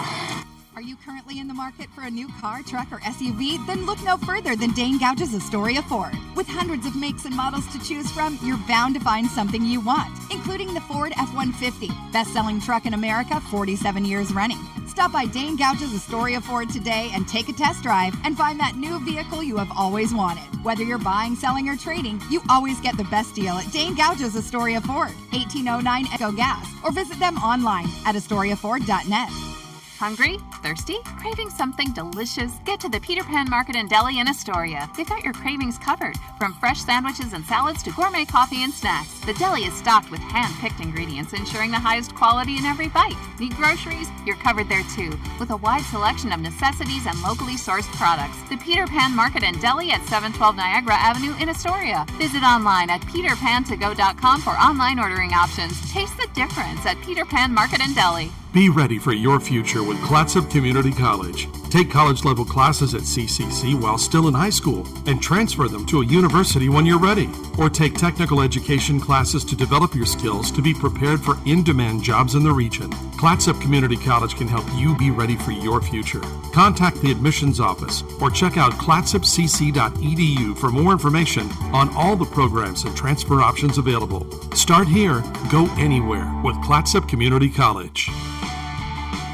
Are you currently in the market for a new car, truck, or SUV? Then look no further than Dane Gouge's Astoria Ford. With hundreds of makes and models to choose from, you're bound to find something you want, including the Ford F-150, best-selling truck in America, 47 years running. Stop by Dane Gouge's Astoria Ford today and take a test drive and find that new vehicle you have always wanted. Whether you're buying, selling, or trading, you always get the best deal at Dane Gouge's Astoria Ford, 1809 Echo Gas, or visit them online at AstoriaFord.net. Hungry? Thirsty? Craving something delicious? Get to the Peter Pan Market and Deli in Astoria. They've got your cravings covered, from fresh sandwiches and salads to gourmet coffee and snacks. The deli is stocked with hand-picked ingredients, ensuring the highest quality in every bite. Need groceries? You're covered there too, with a wide selection of necessities and locally sourced products. The Peter Pan Market and Deli at 712 Niagara Avenue in Astoria. Visit online at peterpantogo.com for online ordering options. Taste the difference at Peter Pan Market and Deli. Be ready for your future with Clatsop Community College. Take college-level classes at CCC while still in high school and transfer them to a university when you're ready. Or take technical education classes to develop your skills to be prepared for in-demand jobs in the region. Clatsop Community College can help you be ready for your future. Contact the admissions office or check out clatsopcc.edu for more information on all the programs and transfer options available. Start here, go anywhere with Clatsop Community College.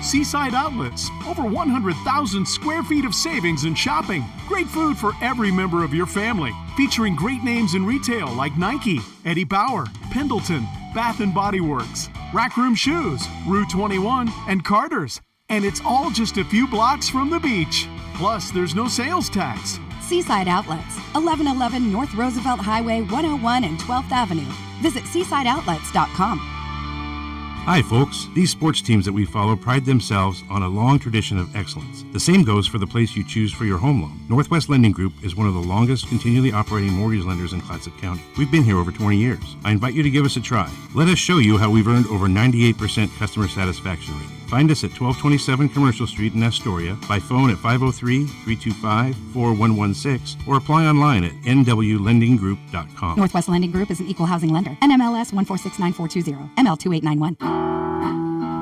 Seaside Outlets, over 100,000 square feet of savings and shopping. Great food for every member of your family. Featuring great names in retail like Nike, Eddie Bauer, Pendleton, Bath & Body Works, Rack Room Shoes, Rue 21, and Carter's. And it's all just a few blocks from the beach. Plus, there's no sales tax. Seaside Outlets, 1111 North Roosevelt Highway 101 and 12th Avenue. Visit seasideoutlets.com. Hi, folks. These sports teams that we follow pride themselves on a long tradition of excellence. The same goes for the place you choose for your home loan. Northwest Lending Group is one of the longest continually operating mortgage lenders in Clatsop County. We've been here over 20 years. I invite you to give us a try. Let us show you how we've earned over 98% customer satisfaction rating. Find us at 1227 Commercial Street in Astoria, by phone at 503-325-4116, or apply online at nwlendinggroup.com. Northwest Lending Group is an equal housing lender. NMLS 1469420, ML2891.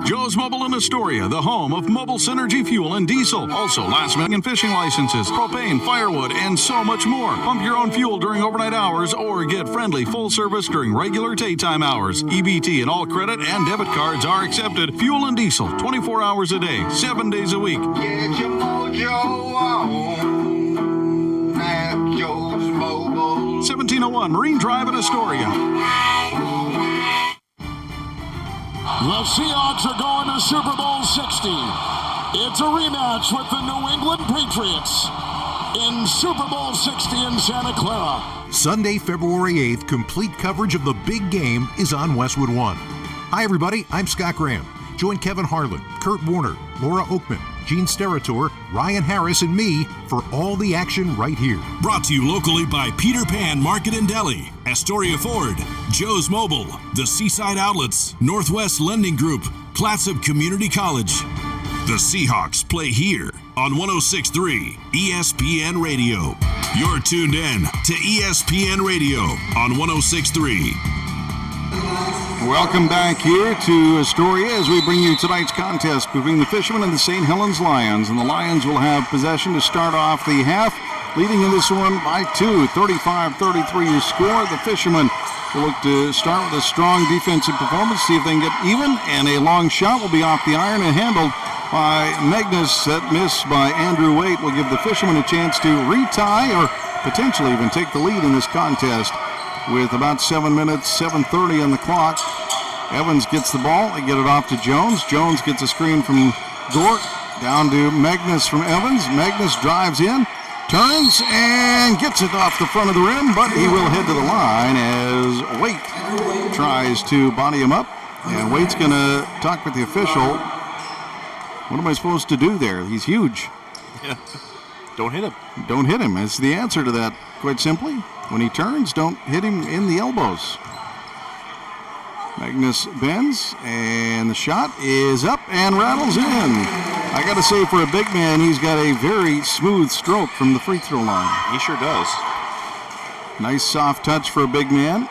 Joe's Mobile in Astoria, the home of Mobile Synergy Fuel and Diesel. Also, last minute and fishing licenses, propane, firewood, and so much more. Pump your own fuel during overnight hours or get friendly full service during regular daytime hours. EBT and all credit and debit cards are accepted. Fuel and diesel, 24 hours a day, 7 days a week. Get your mojo on at Joe's Mobile. 1701 Marine Drive in Astoria. The Seahawks are going to Super Bowl 60. It's a rematch with the New England Patriots in Super Bowl 60 in Santa Clara. Sunday, February 8th, complete coverage of the big game is on Westwood One. Hi, everybody. I'm Scott Graham. Join Kevin Harlan, Kurt Warner, Laura Oakman, Gene Steratore, Ryan Harris, and me for all the action right here. Brought to you locally by Peter Pan Market and Deli, Astoria Ford, Joe's Mobile, the Seaside Outlets, Northwest Lending Group, Clatsop Community College. The Seahawks play here on 106.3 ESPN Radio. You're tuned in to ESPN Radio on 106.3. Welcome back here to Astoria as we bring you tonight's contest between the Fishermen and the St Helens Lions. And the Lions will have possession to start off the half, leading in this one by 2, 35-33 your score. The Fishermen will look to start with a strong defensive performance, see if they can get even, and a long shot will be off the iron and handled by Magnus. That miss by Andrew Waite will give the Fishermen a chance to retie or potentially even take the lead in this contest. With about 7 minutes, 7:30 on the clock. Evans gets the ball. They get it off to Jones. Jones gets a screen from Gort. Down to Magnus from Evans. Magnus drives in, turns, and gets it off the front of the rim, but he will head to the line as Waite tries to body him up. And Waite's going to talk with the official. What am I supposed to do there? He's huge. Yeah. Don't hit him. Don't hit him. That's the answer to that, quite simply. When he turns, don't hit him in the elbows. Magnus bends, and the shot is up and rattles in. I got to say, for a big man, he's got a very smooth stroke from the free throw line. He sure does. Nice soft touch for a big man.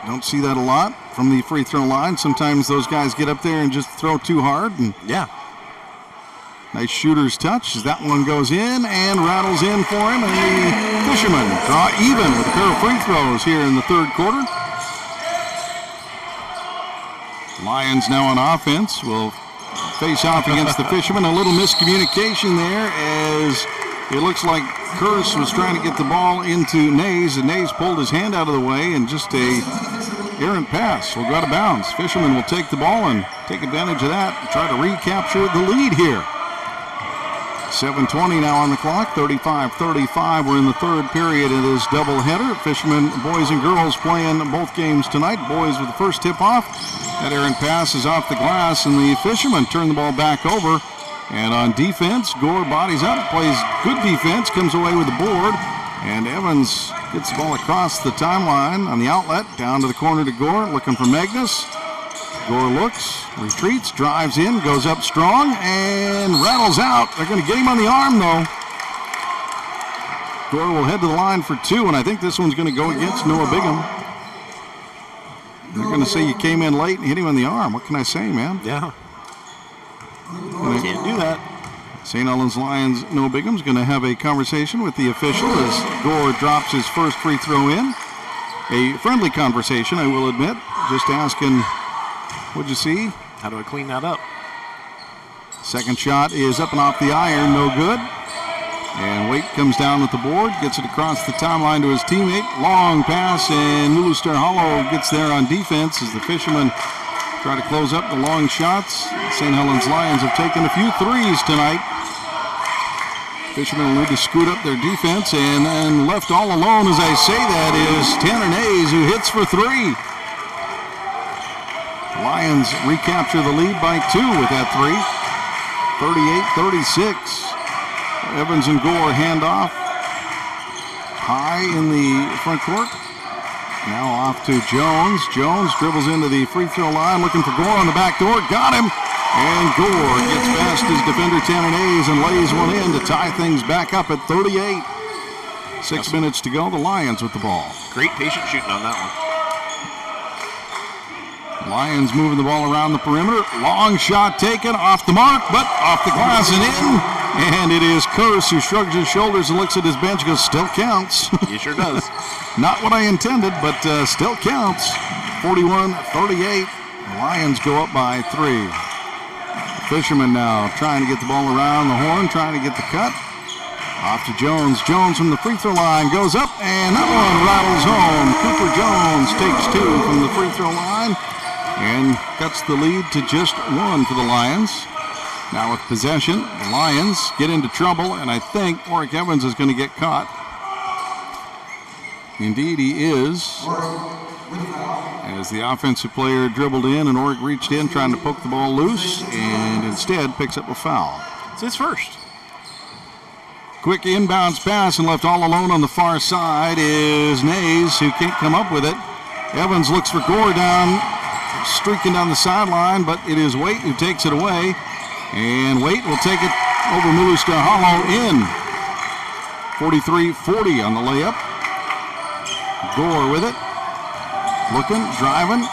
Don't see that a lot from the free throw line. Sometimes those guys get up there and just throw too hard. And yeah. Nice shooter's touch as that one goes in and rattles in for him. And the Fishermen draw even with a pair of free throws here in the third quarter. Lions now on offense will face off against the Fishermen. A little miscommunication there as it looks like Curse was trying to get the ball into Nays, and Nays pulled his hand out of the way, and just a errant pass will go out of bounds. Fishermen will take the ball and take advantage of that and try to recapture the lead here. 7:20 now on the clock, 35-35. We're in the third period of this doubleheader. Fishermen boys and girls playing both games tonight. Boys with the first tip-off. That errant pass is off the glass, and the Fishermen turn the ball back over. And on defense, Gore bodies up, plays good defense, comes away with the board. And Evans gets the ball across the timeline on the outlet, down to the corner to Gore, looking for Magnus. Gore looks, retreats, drives in, goes up strong, and rattles out. They're going to get him on the arm, though. Gore will head to the line for 2, and I think this one's going to go against Noah Bigham. They're going to say you came in late and hit him on the arm. What can I say, man? Yeah. Can't do that. St. Helens Lions, Noah Bigham's going to have a conversation with the official as Gore drops his first free throw in. A friendly conversation, I will admit, just asking, what'd you see? How do I clean that up? Second shot is up and off the iron, no good. And Waite comes down with the board, gets it across the timeline to his teammate. Long pass, and Lulu Star Hollow gets there on defense as the Fishermen try to close up the long shots. St. Helens Lions have taken a few threes tonight. Fishermen will need to scoot up their defense, and then left all alone, as I say that, is Tanner Nays, who hits for 3. Lions recapture the lead by 2 with that 3. 38-36. Evans and Gore hand off. High in the front court. Now off to Jones. Jones dribbles into the free throw line, looking for Gore on the back door. Got him. And Gore gets past his defender Tanner Nays and lays one in to tie things back up at 38. 6 minutes to go. The Lions with the ball. Great patient shooting on that one. Lions moving the ball around the perimeter. Long shot taken, off the mark, but off the glass and in. And it is Curse who shrugs his shoulders and looks at his bench and goes, still counts. He sure does. Not what I intended, but still counts. 41-38. The Lions go up by 3. Fishermen now trying to get the ball around the horn, trying to get the cut. Off to Jones. Jones from the free throw line goes up, and that one rattles home. Cooper Jones takes 2 from the free throw line and cuts the lead to just 1 for the Lions. Now with possession, the Lions get into trouble, and I think Oric Evans is going to get caught. Indeed, he is. As the offensive player dribbled in, and Oric reached in trying to poke the ball loose, and instead picks up a foul. It's his first. Quick inbounds pass, and left all alone on the far side is Nays, who can't come up with it. Evans looks for Gore down, streaking down the sideline, but it is Waite who takes it away. And Waite will take it over Lulu Star Hollow in. 43-40 on the layup. Gore with it. Looking, driving.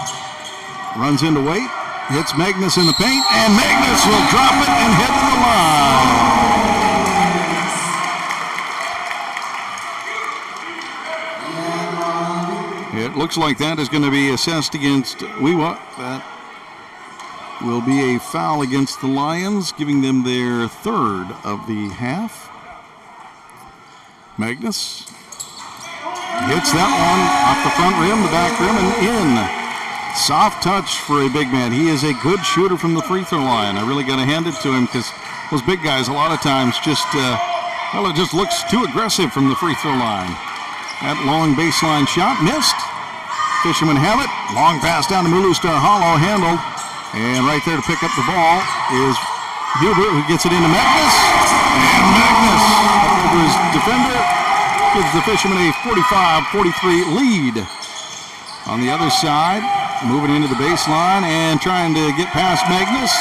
runs into Waite, hits Magnus in the paint, and Magnus will drop it and head to the line. It looks like that is going to be assessed against Wewa. That will be a foul against the Lions, giving them their third of the half. Magnus hits that one off the front rim, the back rim, and in. Soft touch for a big man. He is a good shooter from the free throw line. I really got to hand it to him because those big guys a lot of times just, it just looks too aggressive from the free throw line. That long baseline shot missed. Fishermen have it. Long pass down to Mulu Star Hollow, handled. And right there to pick up the ball is Huber, who gets it into Magnus. And Magnus, up over his defender, gives the Fishermen a 45-43 lead. On the other side, moving into the baseline and trying to get past Magnus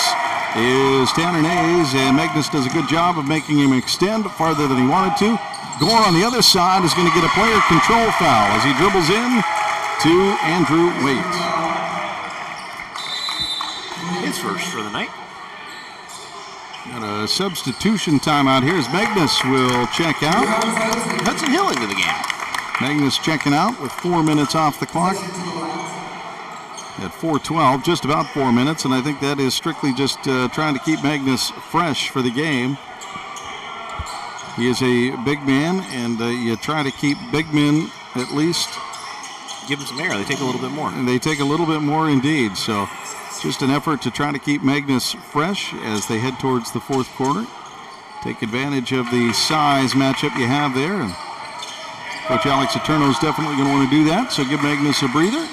is Tanner Nays, and Magnus does a good job of making him extend farther than he wanted to. Gore on the other side is going to get a player control foul as he dribbles in to Andrew Waite. His first for the night. Got a substitution timeout here as Magnus will check out. Hudson Hill into the game. Magnus checking out with 4 minutes off the clock. At 4:12, just about 4 minutes, and I think that is strictly just trying to keep Magnus fresh for the game. He is a big man, and you try to keep big men at least. Give them some air. They take a little bit more. And they take a little bit more indeed. So just an effort to try to keep Magnus fresh as they head towards the fourth quarter. Take advantage of the size matchup you have there. And Coach Alex Eterno is definitely going to want to do that, so give Magnus a breather.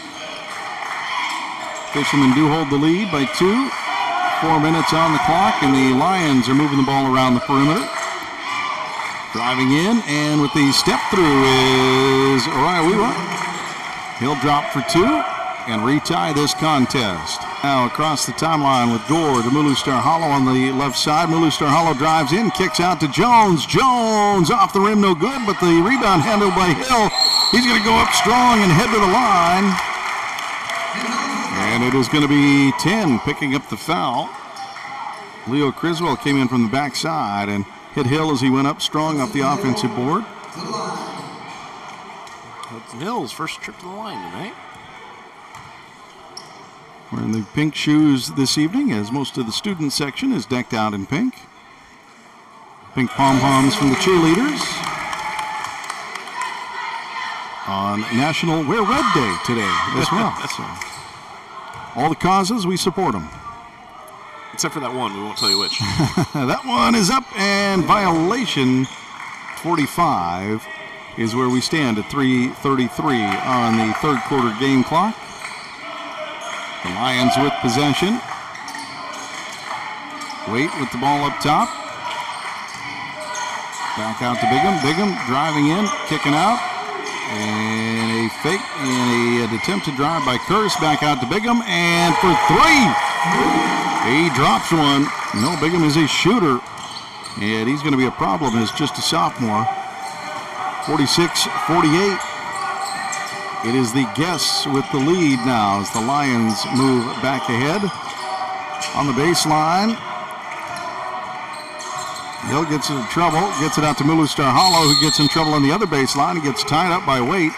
Fishermen do hold the lead by 2. 4 minutes on the clock, and the Lions are moving the ball around the perimeter. Driving in, and with the step through is Oriawiwa. He'll drop for 2 and retie this contest. Now across the timeline with Gore to Mulu Star Hollow on the left side. Mulu Star Hollow drives in, kicks out to Jones. Jones off the rim, no good, but the rebound handled by Hill. He's going to go up strong and head to the line. And it is going to be 10 picking up the foul. Leo Criswell came in from the backside and hit Hill as he went up strong off the offensive board. Hudson Hill's first trip to the line tonight. Wearing the pink shoes this evening, as most of the student section is decked out in pink. Pink pom-poms from the cheerleaders. On National Wear Red Day today as well. So, all the causes, we support them. Except for that one, we won't tell you which. That one is up, and violation 45 is where we stand at 3:33 on the third quarter game clock. The Lions with possession. Waite with the ball up top. Back out to Bigham. Bigham driving in, kicking out. And a fake and an attempt to drive by Curse. Back out to Bigham, and for 3. He drops one. No, Bigham is a shooter, and he's going to be a problem as just a sophomore. 46-48. It is the Guests with the lead now as the Lions move back ahead. On the baseline, Hill gets in trouble, gets it out to Mulu Star Hollow, who gets in trouble on the other baseline. He gets tied up by Waite.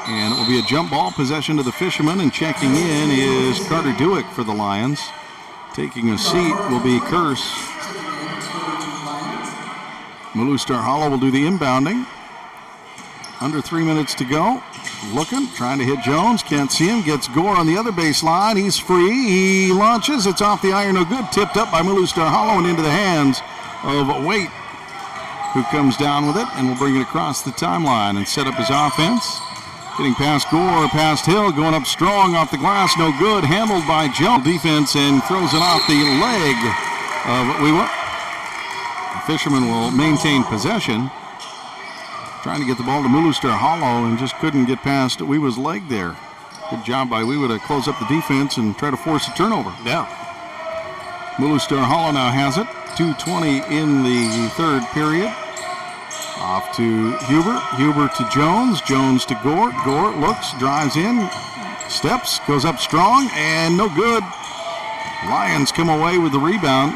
And it will be a jump ball possession to the Fishermen, and checking in is Carter Dewick for the Lions. Taking a seat will be Curse. Mulu Star Hollow will do the inbounding. Under 3 minutes to go. Looking, trying to hit Jones. Can't see him. Gets Gore on the other baseline. He's free. He launches. It's off the iron. No good. Tipped up by Mulu Star Hollow and into the hands of Waite, who comes down with it and will bring it across the timeline and set up his offense. Getting past Gore, past Hill, going up strong off the glass. No good. Handled by Jones. Defense and throws it off the leg of Wewa. The Fishermen will maintain possession. Trying to get the ball to Mulu Star Hollow and just couldn't get past Weewa's leg there. Good job by Weewa to close up the defense and try to force a turnover. Yeah. Mulu Star Hollow now has it. 2:20 in the third period. Off to Huber. Huber to Jones. Jones to Gore. Gore looks, drives in, Steps, goes up strong, and no good. Lions come away with the rebound.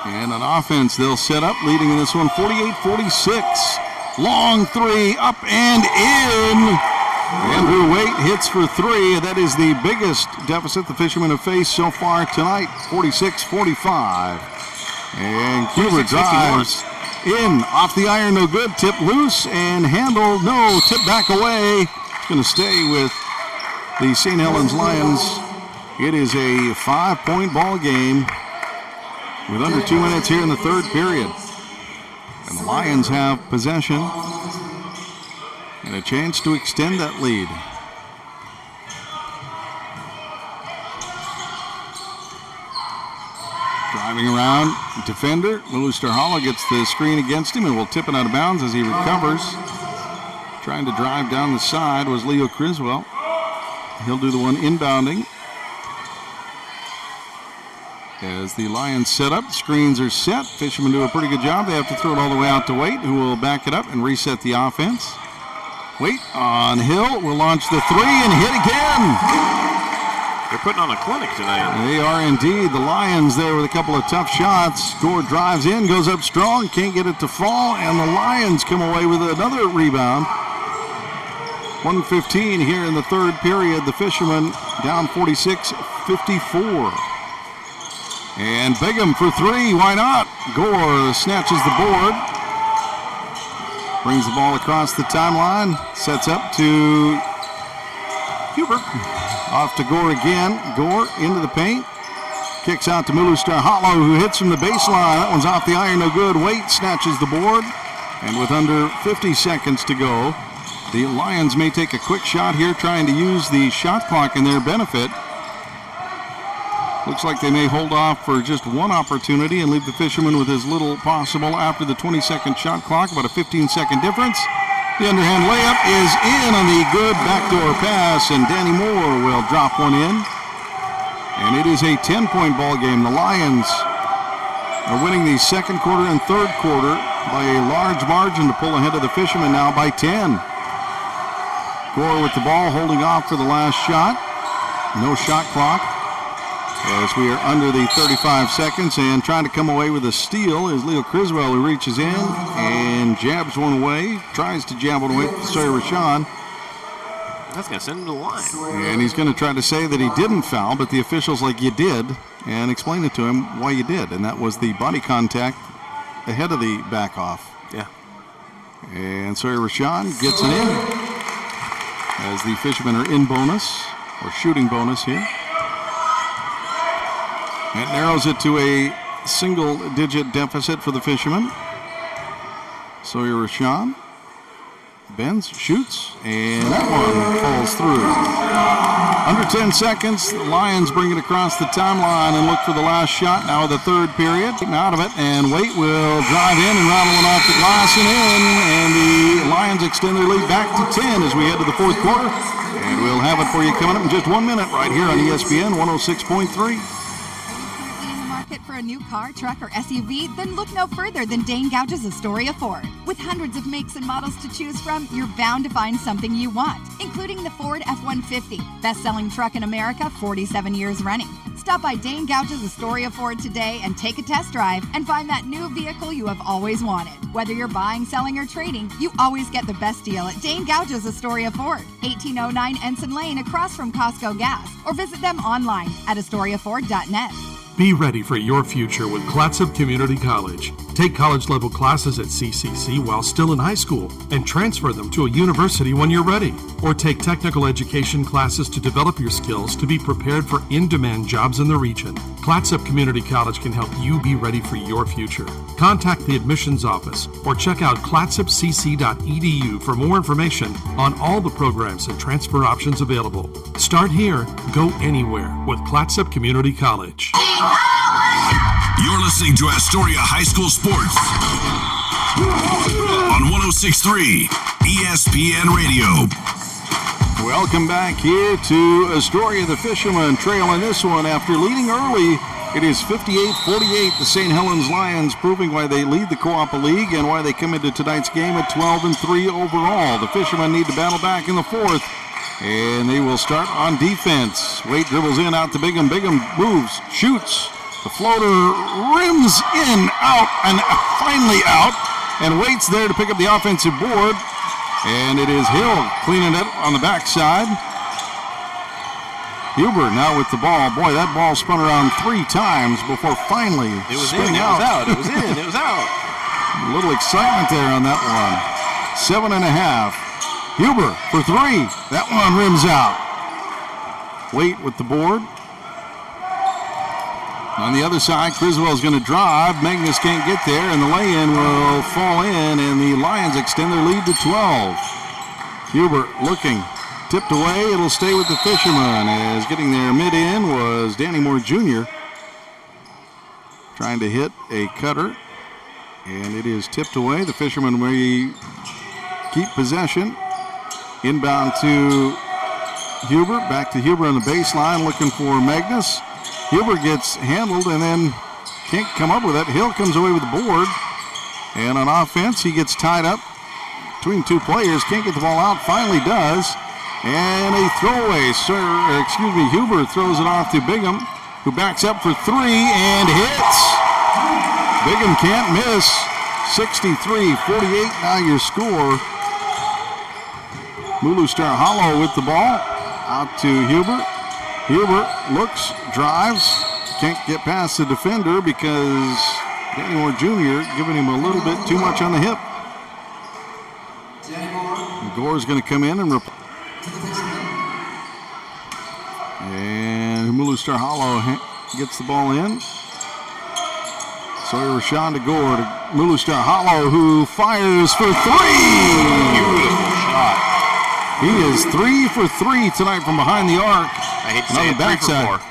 And on offense, they'll set up, leading in this one 48-46. Long three, up and in. Andrew Waite hits for three. That is the biggest deficit the Fishermen have faced so far tonight, 46-45. And Cuber drives in, off the iron, no good. Tip loose and handled, no, tip back away. It's going to stay with the St. Helens Lions. It is a 5-point ball game with under 2 minutes here in the third period. And the Lions have possession and a chance to extend that lead. Driving around, defender, Lulu Starhala gets the screen against him and will tip it out of bounds as he recovers. Trying to drive down the side was Leo Criswell. He'll do the one inbounding. As the Lions set up, screens are set. Fishermen do a pretty good job. They have to throw it all the way out to Waite, who will back it up and reset the offense. Waite on Hill will launch the three and hit again. They're putting on a clinic tonight. They are indeed. The Lions there with a couple of tough shots. Gore drives in, goes up strong, can't get it to fall, and the Lions come away with another rebound. 1:15 here in the third period. The Fishermen down 46-54. And Begum for three, why not? Gore snatches the board. Brings the ball across the timeline. Sets up to Huber. Off to Gore again. Gore into the paint. Kicks out to Mulu Starhala, who hits from the baseline. That one's off the iron, no good. Waite snatches the board. And with under 50 seconds to go, the Lions may take a quick shot here, trying to use the shot clock in their benefit. Looks like they may hold off for just one opportunity and leave the Fishermen with as little possible after the 20-second shot clock, about a 15-second difference. The underhand layup is in on the good backdoor pass, and Danny Moore will drop one in. And it is a 10-point ball game. The Lions are winning the second quarter and third quarter by a large margin to pull ahead of the Fishermen now by 10. Gore with the ball, holding off for the last shot. No shot clock, as we are under the 35 seconds, and trying to come away with a steal is Leo Criswell, who reaches in and jabs one away, tries to jab one away to Sawyer Rashawn. That's going to send him to the line. And he's going to try to say that he didn't foul, but the official's like, you did, and explain it to him why you did, and that was the body contact ahead of the back off. Yeah. And Sawyer Rashawn gets it in as the Fishermen are in bonus, or shooting bonus here. That narrows it to a single-digit deficit for the Fishermen. Sawyer Rashawn bends, shoots, and that one falls through. Under 10 seconds, the Lions bring it across the timeline and look for the last shot now of the third period. Out of it, and Waite will drive in and rattle one off the glass and in, and the Lions extend their lead back to 10 as we head to the fourth quarter. And we'll have it for you coming up in just 1 minute right here on ESPN 106.3. For a new car, truck, or SUV, then look no further than Dane Gouge's Astoria Ford. With hundreds of makes and models to choose from, you're bound to find something you want, including the Ford F-150, best-selling truck in America, 47 years running. Stop by Dane Gouge's Astoria Ford today and take a test drive and find that new vehicle you have always wanted. Whether you're buying, selling, or trading, you always get the best deal at Dane Gouge's Astoria Ford, 1809 Ensign Lane across from Costco Gas, or visit them online at AstoriaFord.net. Be ready for your future with Clatsop Community College. Take college-level classes at CCC while still in high school and transfer them to a university when you're ready. Or take technical education classes to develop your skills to be prepared for in-demand jobs in the region. Clatsop Community College can help you be ready for your future. Contact the admissions office or check out clatsopcc.edu for more information on all the programs and transfer options available. Start here, go anywhere with Clatsop Community College. You're listening to Astoria High School Sports on 106.3 ESPN Radio. Welcome back here to Astoria. The Fishermen trail in this one after leading early It is 58-48, the St. Helens Lions, proving why they lead the Co-op League and why they come into tonight's game at 12-3 overall. The Fishermen need to battle back in the fourth, and they will start on defense. Waite dribbles in, out to Bigham. Bigham moves, shoots. The floater rims in, out, and finally out, and Waite's there to pick up the offensive board, and it is Hill cleaning it on the backside. Huber now with the ball. Boy, that ball spun around 3 times before finally spinning out. It was in. It was out. A little excitement there on that one. 7.5. Huber for 3. That one rims out. Waite with the board. On the other side, Criswell's going to drive. Magnus can't get there, and the lay-in will fall in, and the Lions extend their lead to 12. Huber looking. Tipped away, it'll stay with the Fishermen, as getting there mid-in was Danny Moore Jr. Trying to hit a cutter, and it is tipped away. The Fishermen may keep possession. Inbound to Huber, back to Huber on the baseline, looking for Magnus. Huber gets handled and then can't come up with it. Hill comes away with the board, and on offense, he gets tied up between 2 players, can't get the ball out, finally does. And a throwaway, Huber throws it off to Bigham, who backs up for 3 and hits. Bigham can't miss. 63-48 now your score. Mulu Star Hollow with the ball, out to Huber. Huber looks, drives, can't get past the defender because Danny Moore Jr. giving him a little bit too much on the hip. Gore's going to come in and replace. And Mulu Star Hollow gets the ball in. Sawyer Rashawn to Gore to Mulu Star Hollow, who fires for 3. Beautiful shot. He is 3 for 3 tonight from behind the arc. I hate to say it,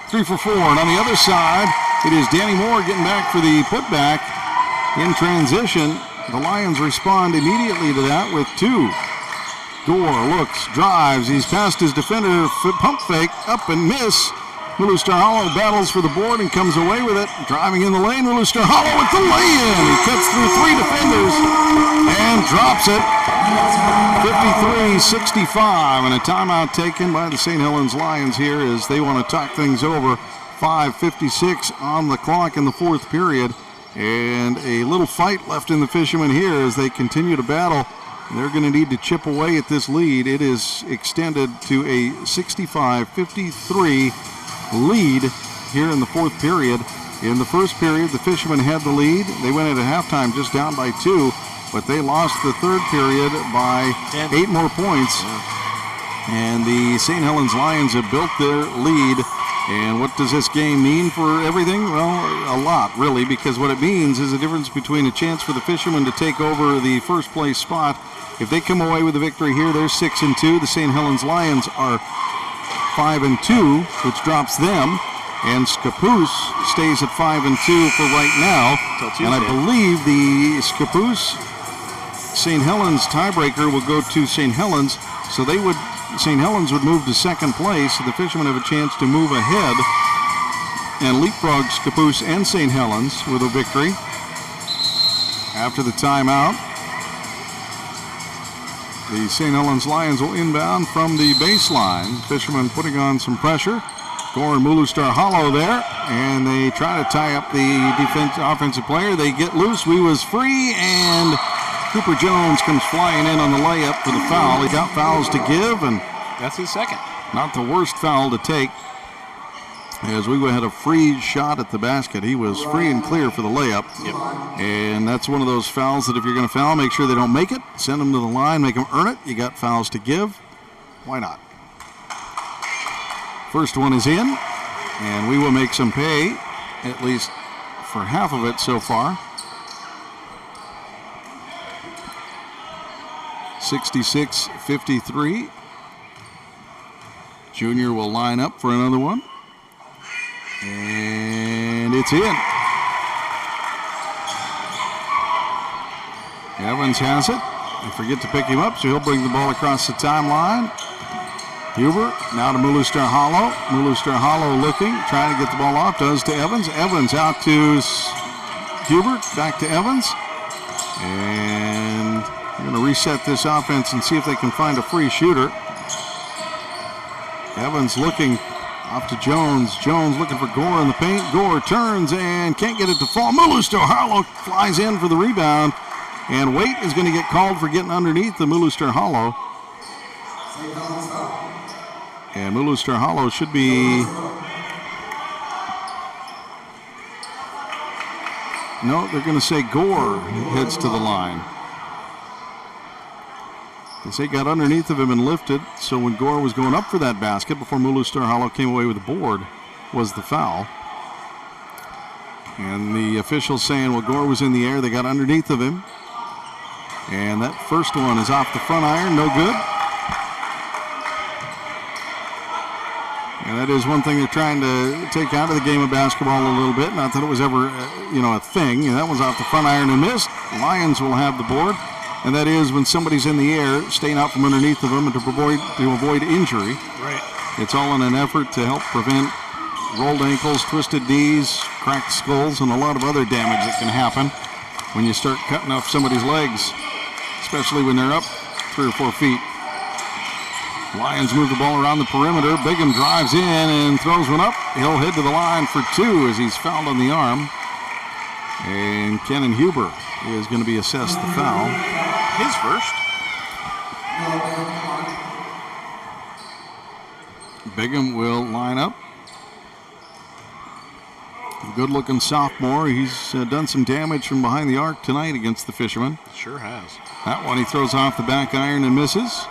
3 for 4. And on the other side, it is Danny Moore getting back for the putback in transition. The Lions respond immediately to that with 2. Gore looks, drives, he's past his defender, pump fake, up and miss. Mulu Star Hollow battles for the board and comes away with it. Driving in the lane, Mulu Star Hollow with the lay-in. He cuts through 3 defenders and drops it. 53-65, and a timeout taken by the St. Helens Lions here as they want to talk things over. 5:56 on the clock in the fourth period, and a little fight left in the Fishermen here as they continue to battle. They're going to need to chip away at this lead. It is extended to a 65-53 lead here in the fourth period. In the first period, the Fishermen had the lead. They went into halftime just down by 2, but they lost the third period by 8 more points. And the St. Helens Lions have built their lead. And what does this game mean for everything? Well, a lot, really, because what it means is a difference between a chance for the Fishermen to take over the first place spot. If they come away with a victory here, they're 6-2. The St. Helens Lions are 5-2, which drops them. And Scappoose stays at 5-2 for right now. And I believe the Scappoose St. Helens tiebreaker will go to St. Helens. So St. Helens would move to second place. The Fishermen have a chance to move ahead and leapfrog Scappoose and St. Helens with a victory. After the timeout, the St. Helens Lions will inbound from the baseline. Fishermen putting on some pressure. Gore and Mulu Star Hollow there, and they try to tie up the offensive player. They get loose. We was free, and Cooper Jones comes flying in on the layup for the foul. He got fouls to give, and that's his second. Not the worst foul to take. As we had a free shot at the basket, he was free and clear for the layup. Yep. And that's one of those fouls that if you're going to foul, make sure they don't make it. Send them to the line, make them earn it. You got fouls to give. Why not? First one is in, and we will make some pay, at least for half of it so far. 66-53. Junior will line up for another one. And it's in. Evans has it. They forget to pick him up, so he'll bring the ball across the timeline. Huber now to Muluster Hollow. Muluster Hollow looking, trying to get the ball off, does to Evans. Evans out to Huber, back to Evans. And we're going to reset this offense and see if they can find a free shooter. Evans looking off to Jones. Jones looking for Gore in the paint. Gore turns and can't get it to fall. Muluster Hollow flies in for the rebound. And Waite is going to get called for getting underneath the Muluster Hollow. And Muluster Hollow should be... No, they're going to say Gore heads to the line. They got underneath of him and lifted, so when Gore was going up for that basket before Muluster Hollow came away with the board was the foul. And the officials saying, well, Gore was in the air, they got underneath of him. And that first one is off the front iron, no good. And that is one thing they're trying to take out of the game of basketball a little bit. Not that it was ever, a thing. And that one's off the front iron and missed. Lions will have the board. And that is when somebody's in the air, staying out from underneath of them and to avoid injury. Right. It's all in an effort to help prevent rolled ankles, twisted knees, cracked skulls, and a lot of other damage that can happen when you start cutting off somebody's legs, especially when they're up 3 or 4 feet. Lions move the ball around the perimeter. Bigham drives in and throws one up. He'll head to the line for 2 as he's fouled on the arm. And Kenan Huber is going to be assessed the foul. His first. Bigham will line up. Good-looking sophomore. He's done some damage from behind the arc tonight against the Fishermen. Sure has. That one he throws off the back iron and misses.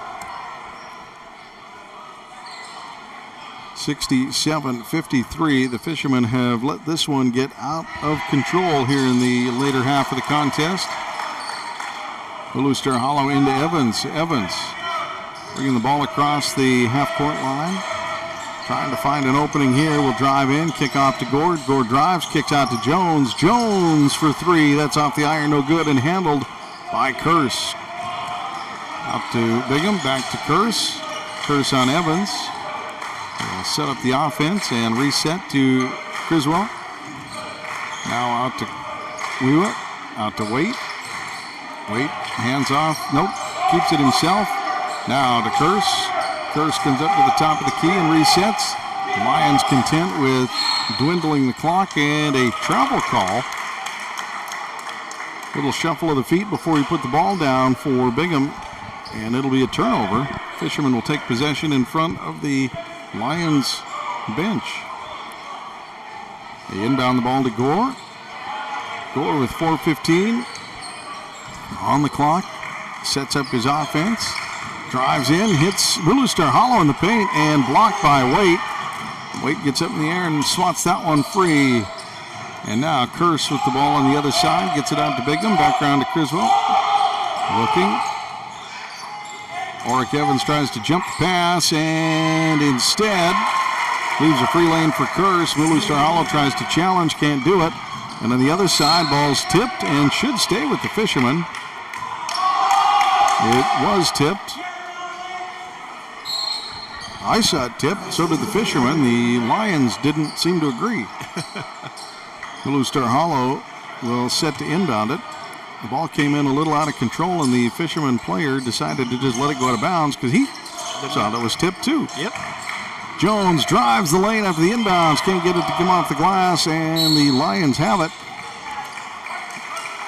67-53. The Fishermen have let this one get out of control here in the later half of the contest. Muluster Hollow into Evans. Evans bringing the ball across the half-court line. Trying to find an opening here. Will drive in, kick off to Gore. Gore drives, kicks out to Jones. Jones for 3. That's off the iron, no good, and handled by Curse. Out to Bigham, back to Curse. Curse on Evans. They'll set up the offense and reset to Criswell. Now out to Wewa, out to Waite. Waite, hands off, nope, keeps it himself. Now to Curse. Curse comes up to the top of the key and resets. The Lions content with dwindling the clock and a travel call. Little shuffle of the feet before he put the ball down for Bigham, and it'll be a turnover. Fishermen will take possession in front of the Lions bench. They inbound the ball to Gore. Gore with 4:15 on the clock. Sets up his offense. Drives in, hits Muluster Hollow in the paint and blocked by Waite. Waite gets up in the air and swats that one free. And now Curse with the ball on the other side. Gets it out to Bigham. Back around to Criswell. Looking. Oric Evans tries to jump the pass and instead leaves a free lane for Curse. Muluster Hollow tries to challenge, can't do it. And on the other side, ball's tipped and should stay with the Fishermen. It was tipped. I saw it tipped, so did the Fishermen. The Lions didn't seem to agree. Muluster Hollow will set to inbound it. The ball came in a little out of control, and the Fisherman player decided to just let it go out of bounds because he thought it was tipped too. Yep. Jones drives the lane after the inbounds, can't get it to come off the glass, and the Lions have it.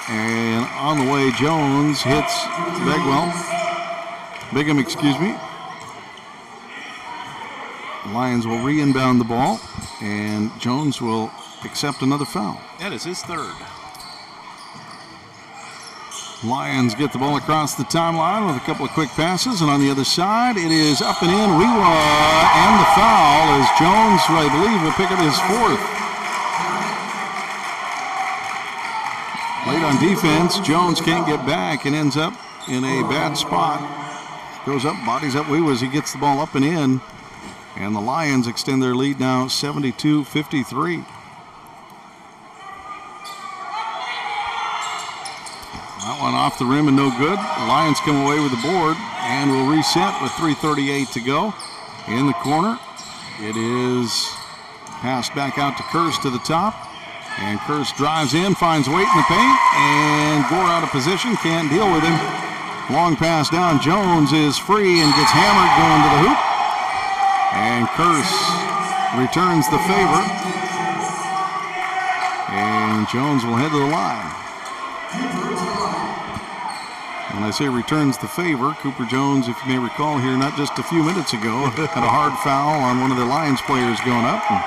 And on the way, Jones hits Bigham, excuse me. The Lions will re-inbound the ball, and Jones will accept another foul. That is his third. Lions get the ball across the timeline with a couple of quick passes, and on the other side, it is up and in. Wewa, and the foul as Jones, who I believe will pick up his 4th. Late on defense, Jones can't get back and ends up in a bad spot. Goes up, bodies up Wewa as he gets the ball up and in, and the Lions extend their lead now 72-53. That one off the rim and no good. The Lions come away with the board and will reset with 3:38 to go. in the corner. It is passed back out to Kurse to the top. And Kurse drives in, finds Waite in the paint, and Gore out of position, can't deal with him. Long pass down, Jones is free and gets hammered going to the hoop. And Kurse returns the favor. And Jones will head to the line. When I say returns the favor, Cooper Jones, if you may recall here, not just a few minutes ago, had a hard foul on one of the Lions players going up and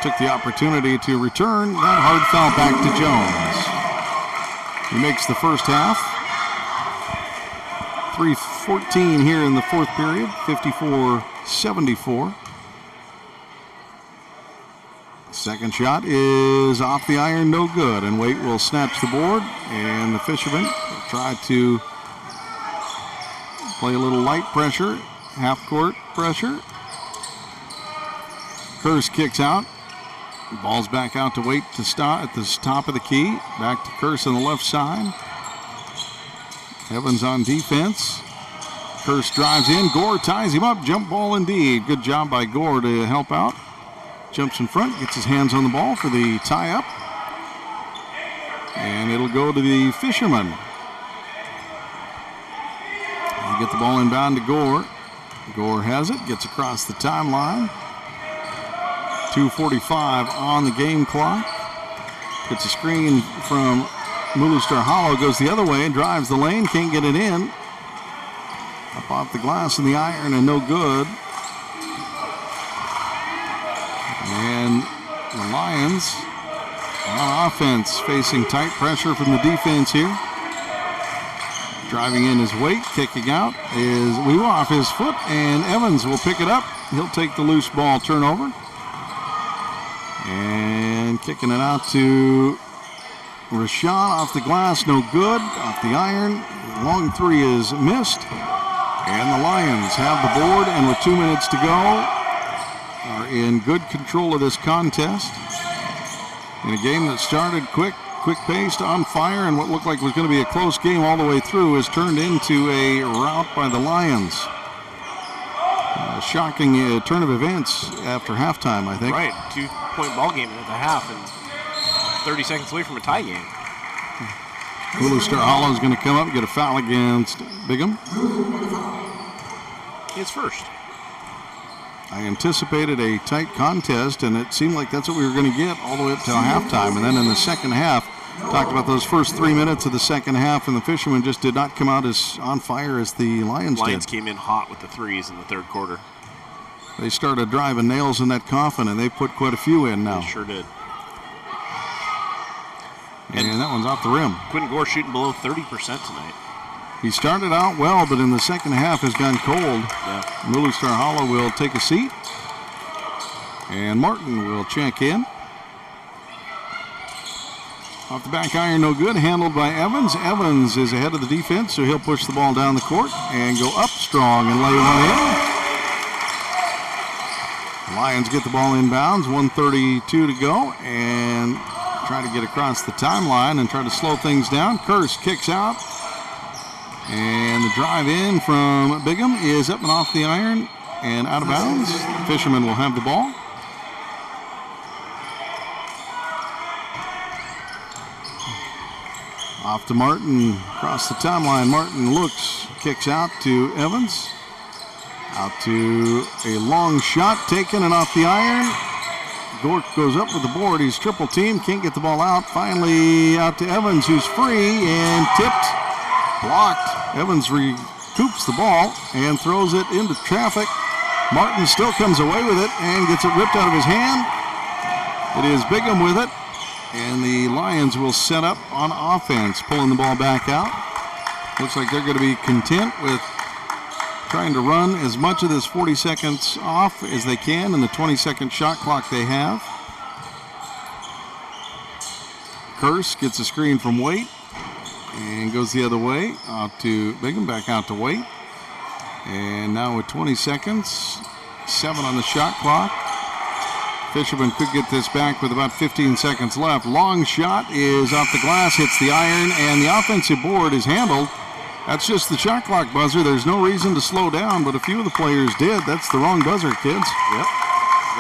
took the opportunity to return that hard foul back to Jones. He makes the first half. 3:14 here in the fourth period, 54-74. Second shot is off the iron, no good, and Waite will snatch the board, and the Fishermen will try to play a little light pressure, half-court pressure. Kurse kicks out. Ball's back out to Waite to stop at the top of the key. Back to Kurse on the left side. Evans on defense. Kurse drives in. Gore ties him up. Jump ball indeed. Good job by Gore to help out. Jumps in front, gets his hands on the ball for the tie-up. And it'll go to the Fishermen. They get the ball inbound to Gore. Gore has it, gets across the timeline. 2:45 on the game clock. Gets a screen from Muluster Hollow, goes the other way, drives the lane, can't get it in. Up off the glass in the iron and no good. And the Lions on offense facing tight pressure from the defense here. Driving in is Waite, kicking out is Weewa off his foot, and Evans will pick it up. He'll take the loose ball turnover. And kicking it out to Rashawn off the glass, no good. Off the iron, long three is missed. And the Lions have the board, and with 2 minutes to go, are in good control of this contest. In a game that started quick-paced, on fire, and what looked like was going to be a close game all the way through has turned into a rout by the Lions. A shocking turn of events after halftime, I think. Right, 2-point ball game at the half and 30 seconds away from a tie game. Muluster Hollow is going to come up and get a foul against Bigham. It's first. I anticipated a tight contest, and it seemed like that's what we were going to get all the way up till halftime. And then in the second half, talked about those first 3 minutes of the second half, and the Fishermen just did not come out as on fire as the Lions did. Lions came in hot with the threes in the third quarter. They started driving nails in that coffin, and they put quite a few in now. They sure did. And that one's off the rim. Quentin Gore shooting below 30% tonight. He started out well, but in the second half has gone cold. Yeah. Muluster Hollow will take a seat. And Martin will check in. Off the back iron, no good. Handled by Evans. Evans is ahead of the defense, so he'll push the ball down the court and go up strong and lay one in. The Lions get the ball inbounds. 1:32 to go. And try to get across the timeline and try to slow things down. Kurse kicks out. And the drive in from Bigham is up and off the iron and out of bounds. The Fishermen will have the ball. Off to Martin, across the timeline. Martin looks, kicks out to Evans. Out to a long shot taken and off the iron. Gork goes up with the board. He's triple teamed, can't get the ball out. Finally out to Evans, who's free and tipped, blocked. Evans recoups the ball and throws it into traffic. Martin still comes away with it and gets it ripped out of his hand. It is Bigham with it, and the Lions will set up on offense, pulling the ball back out. Looks like they're going to be content with trying to run as much of this 40 seconds off as they can in the 20-second shot clock they have. Kurse gets a screen from Waite and goes the other way out to Bigham, back out to Waite. And now with 20 seconds, 7 on the shot clock. Fisherman could get this back with about 15 seconds left. Long shot is off the glass, hits the iron, and the offensive board is handled That's just the shot clock buzzer. There's no reason to slow down, but a few of the players did. That's the wrong buzzer, kids. Yep.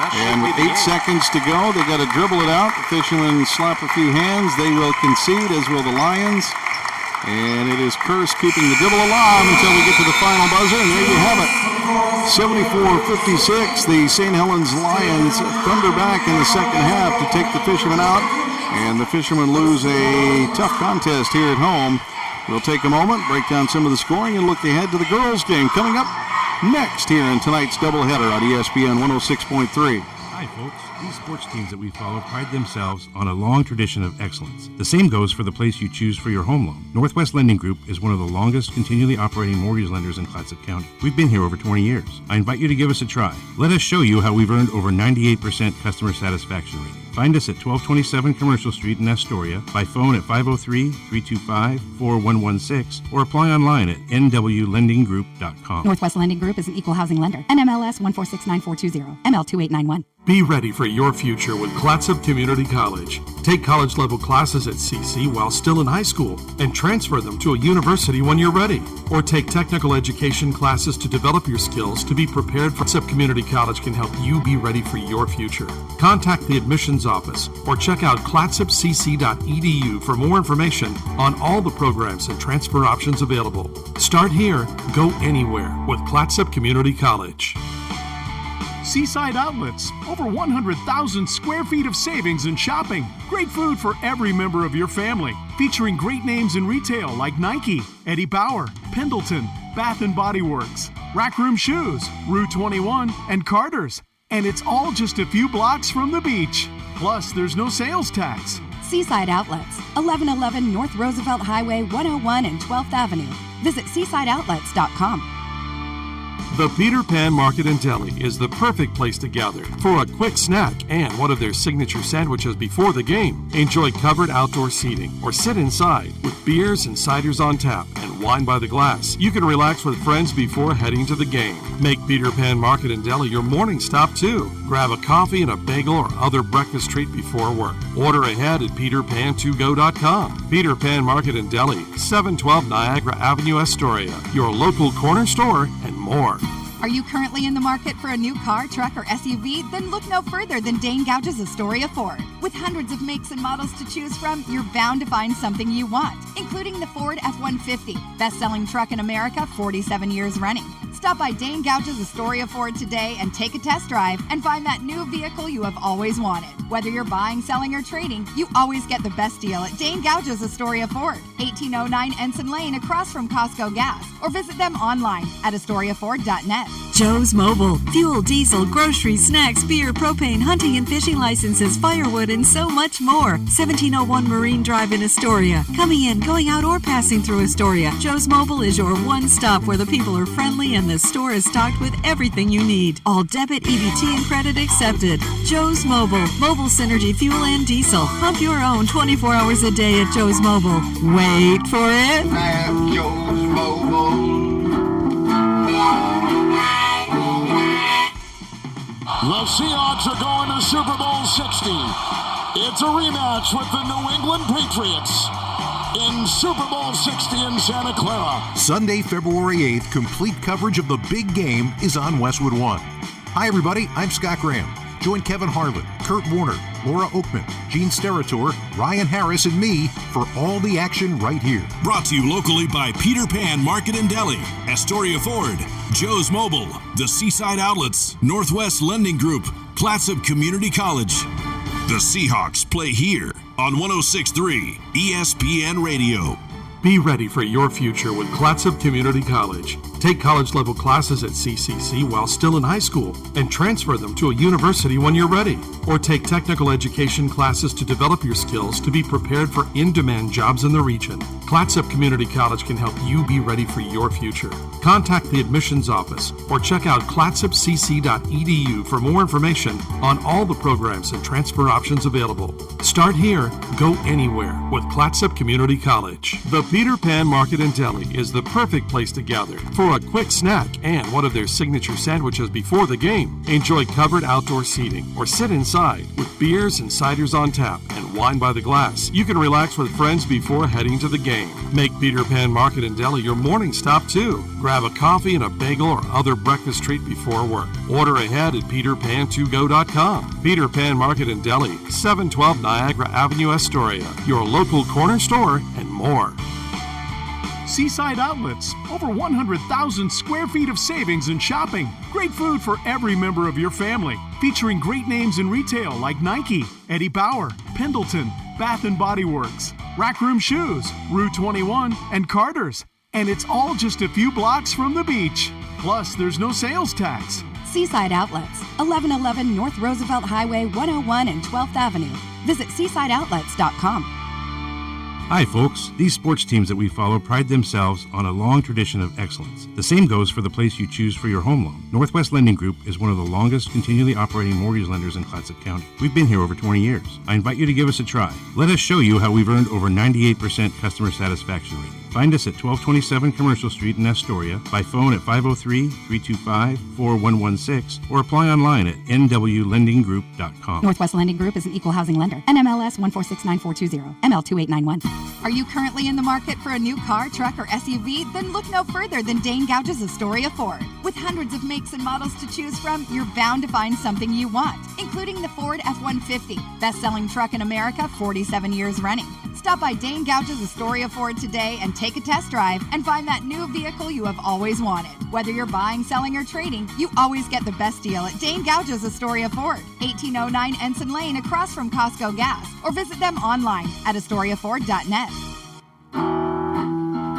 And with 8 seconds to go, they got to dribble it out. The Fishermen slap a few hands. They will concede, as will the Lions. And it is Curse keeping the dribble alive until we get to the final buzzer, and there you have it. 74-56, the St. Helens Lions thunder back in the second half to take the Fishermen out, and the Fishermen lose a tough contest here at home. We'll take a moment, break down some of the scoring, and look ahead to the girls' game coming up next here in tonight's doubleheader on ESPN 106.3. Hi, folks. These sports teams that we follow pride themselves on a long tradition of excellence. The same goes for the place you choose for your home loan. Northwest Lending Group is one of the longest continually operating mortgage lenders in Clatsop County. We've been here over 20 years. I invite you to give us a try. Let us show you how we've earned over 98% customer satisfaction rating. Find us at 1227 Commercial Street in Astoria, by phone at 503-325-4116, or apply online at nwlendinggroup.com. Northwest Lending Group is an equal housing lender. NMLS 1469420, ML2891. Be ready for your future with Clatsop Community College. Take college-level classes at CC while still in high school and transfer them to a university when you're ready. Or take technical education classes to develop your skills to be prepared for Clatsop Community College can help you be ready for your future. Contact the admissions office or check out clatsopcc.edu for more information on all the programs and transfer options available. Start here, go anywhere with Clatsop Community College. Seaside Outlets, over 100,000 square feet of savings and shopping. Great food for every member of your family. Featuring great names in retail like Nike, Eddie Bauer, Pendleton, Bath & Body Works, Rack Room Shoes, Rue 21, and Carter's. And it's all just a few blocks from the beach. Plus, there's no sales tax. Seaside Outlets, 1111 North Roosevelt Highway 101 and 12th Avenue. Visit seasideoutlets.com. The Peter Pan Market and Deli is the perfect place to gather for a quick snack and one of their signature sandwiches before the game. Enjoy covered outdoor seating or sit inside with beers and ciders on tap and wine by the glass. You can relax with friends before heading to the game. Make Peter Pan Market and Deli your morning stop too. Grab a coffee and a bagel or other breakfast treat before work. Order ahead at peterpan2go.com. Peter Pan Market and Deli, 712 Niagara Avenue, Astoria. Your local corner store and more. Are you currently in the market for a new car, truck, or SUV? Then look no further than Dane Gouge's Astoria Ford. With hundreds of makes and models to choose from, you're bound to find something you want, including the Ford F-150, best-selling truck in America, 47 years running. Stop by Dane Gouge's Astoria Ford today and take a test drive and find that new vehicle you have always wanted. Whether you're buying, selling, or trading, you always get the best deal at Dane Gouge's Astoria Ford, 1809 Ensign Lane across from Costco Gas, or visit them online at AstoriaFord.net. Joe's Mobile. Fuel, diesel, groceries, snacks, beer, propane, hunting and fishing licenses, firewood, and so much more. 1701 Marine Drive in Astoria. Coming in, going out, or passing through Astoria, Joe's Mobile is your one stop where the people are friendly and the store is stocked with everything you need. All debit, EBT, and credit accepted. Joe's Mobile. Mobile Synergy fuel and diesel. Pump your own 24 hours a day at Joe's Mobile. Wait for it. At Joe's Mobile. The Seahawks are going to Super Bowl 60. It's a rematch with the New England Patriots in Super Bowl 60 in Santa Clara. Sunday, February 8th, complete coverage of the big game is on Westwood One. Hi, everybody. I'm Scott Graham. Join Kevin Harlan, Kurt Warner, Laura Oakman, Gene Steratore, Ryan Harris, and me for all the action right here. Brought to you locally by Peter Pan Market and Deli, Astoria Ford, Joe's Mobile, the Seaside Outlets, Northwest Lending Group, Clatsop Community College. The Seahawks play here on 106.3 ESPN Radio. Be ready for your future with Clatsop Community College. Take college-level classes at CCC while still in high school and transfer them to a university when you're ready. Or take technical education classes to develop your skills to be prepared for in-demand jobs in the region. Clatsop Community College can help you be ready for your future. Contact the admissions office or check out clatsopcc.edu for more information on all the programs and transfer options available. Start here, go anywhere with Clatsop Community College. The Peter Pan Market and Deli is the perfect place to gather for for a quick snack and one of their signature sandwiches before the game. Enjoy covered outdoor seating or sit inside with beers and ciders on tap and wine by the glass. You can relax with friends before heading to the game. Make Peter Pan Market and Deli your morning stop too. Grab a coffee and a bagel or other breakfast treat before work. Order ahead at peterpan2go.com. Peter Pan Market and Deli, 712 Niagara Avenue, Astoria. Your local corner store and more. Seaside Outlets, over 100,000 square feet of savings and shopping. Great food for every member of your family. Featuring great names in retail like Nike, Eddie Bauer, Pendleton, Bath & Body Works, Rack Room Shoes, Rue 21, and Carter's. And it's all just a few blocks from the beach. Plus, there's no sales tax. Seaside Outlets, 1111 North Roosevelt Highway 101 and 12th Avenue. Visit seasideoutlets.com. Hi, folks. These sports teams that we follow pride themselves on a long tradition of excellence. The same goes for the place you choose for your home loan. Northwest Lending Group is one of the longest continually operating mortgage lenders in Clatsop County. We've been here over 20 years. I invite you to give us a try. Let us show you how we've earned over 98% customer satisfaction rating. Find us at 1227 Commercial Street in Astoria, by phone at 503-325-4116, or apply online at nwlendinggroup.com. Northwest Lending Group is an equal housing lender. NMLS 1469420, ML2891. Are you currently in the market for a new car, truck, or SUV? Then look no further than Dane Gouge's Astoria Ford. With hundreds of makes and models to choose from, you're bound to find something you want, including the Ford F-150, best-selling truck in America, 47 years running. Stop by Dane Gouge's Astoria Ford today and take a test drive and find that new vehicle you have always wanted. Whether you're buying, selling, or trading, you always get the best deal at Dane Gouge's Astoria Ford, 1809 Ensign Lane across from Costco Gas, or visit them online at astoriaford.net.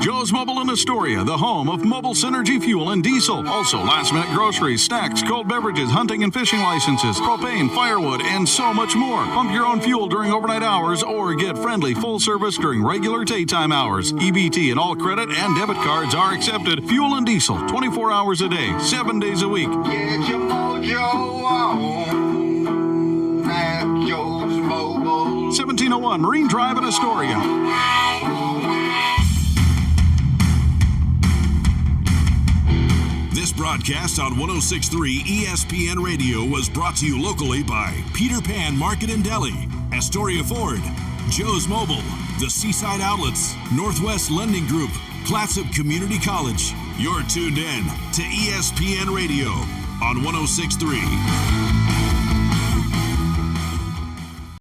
Joe's Mobile in Astoria, the home of mobile synergy fuel and diesel. Also, last-minute groceries, snacks, cold beverages, hunting and fishing licenses, propane, firewood, and so much more. Pump your own fuel during overnight hours or get friendly full service during regular daytime hours. EBT and all credit and debit cards are accepted. Fuel and diesel, 24 hours a day, 7 days a week. Get your mojo on at Joe's Mobile. 1701 Marine Drive in Astoria. This broadcast on 106.3 ESPN Radio was brought to you locally by Peter Pan Market and Deli, Astoria Ford, Joe's Mobile, the Seaside Outlets, Northwest Lending Group, Clatsop Community College. You're tuned in to ESPN Radio on 106.3.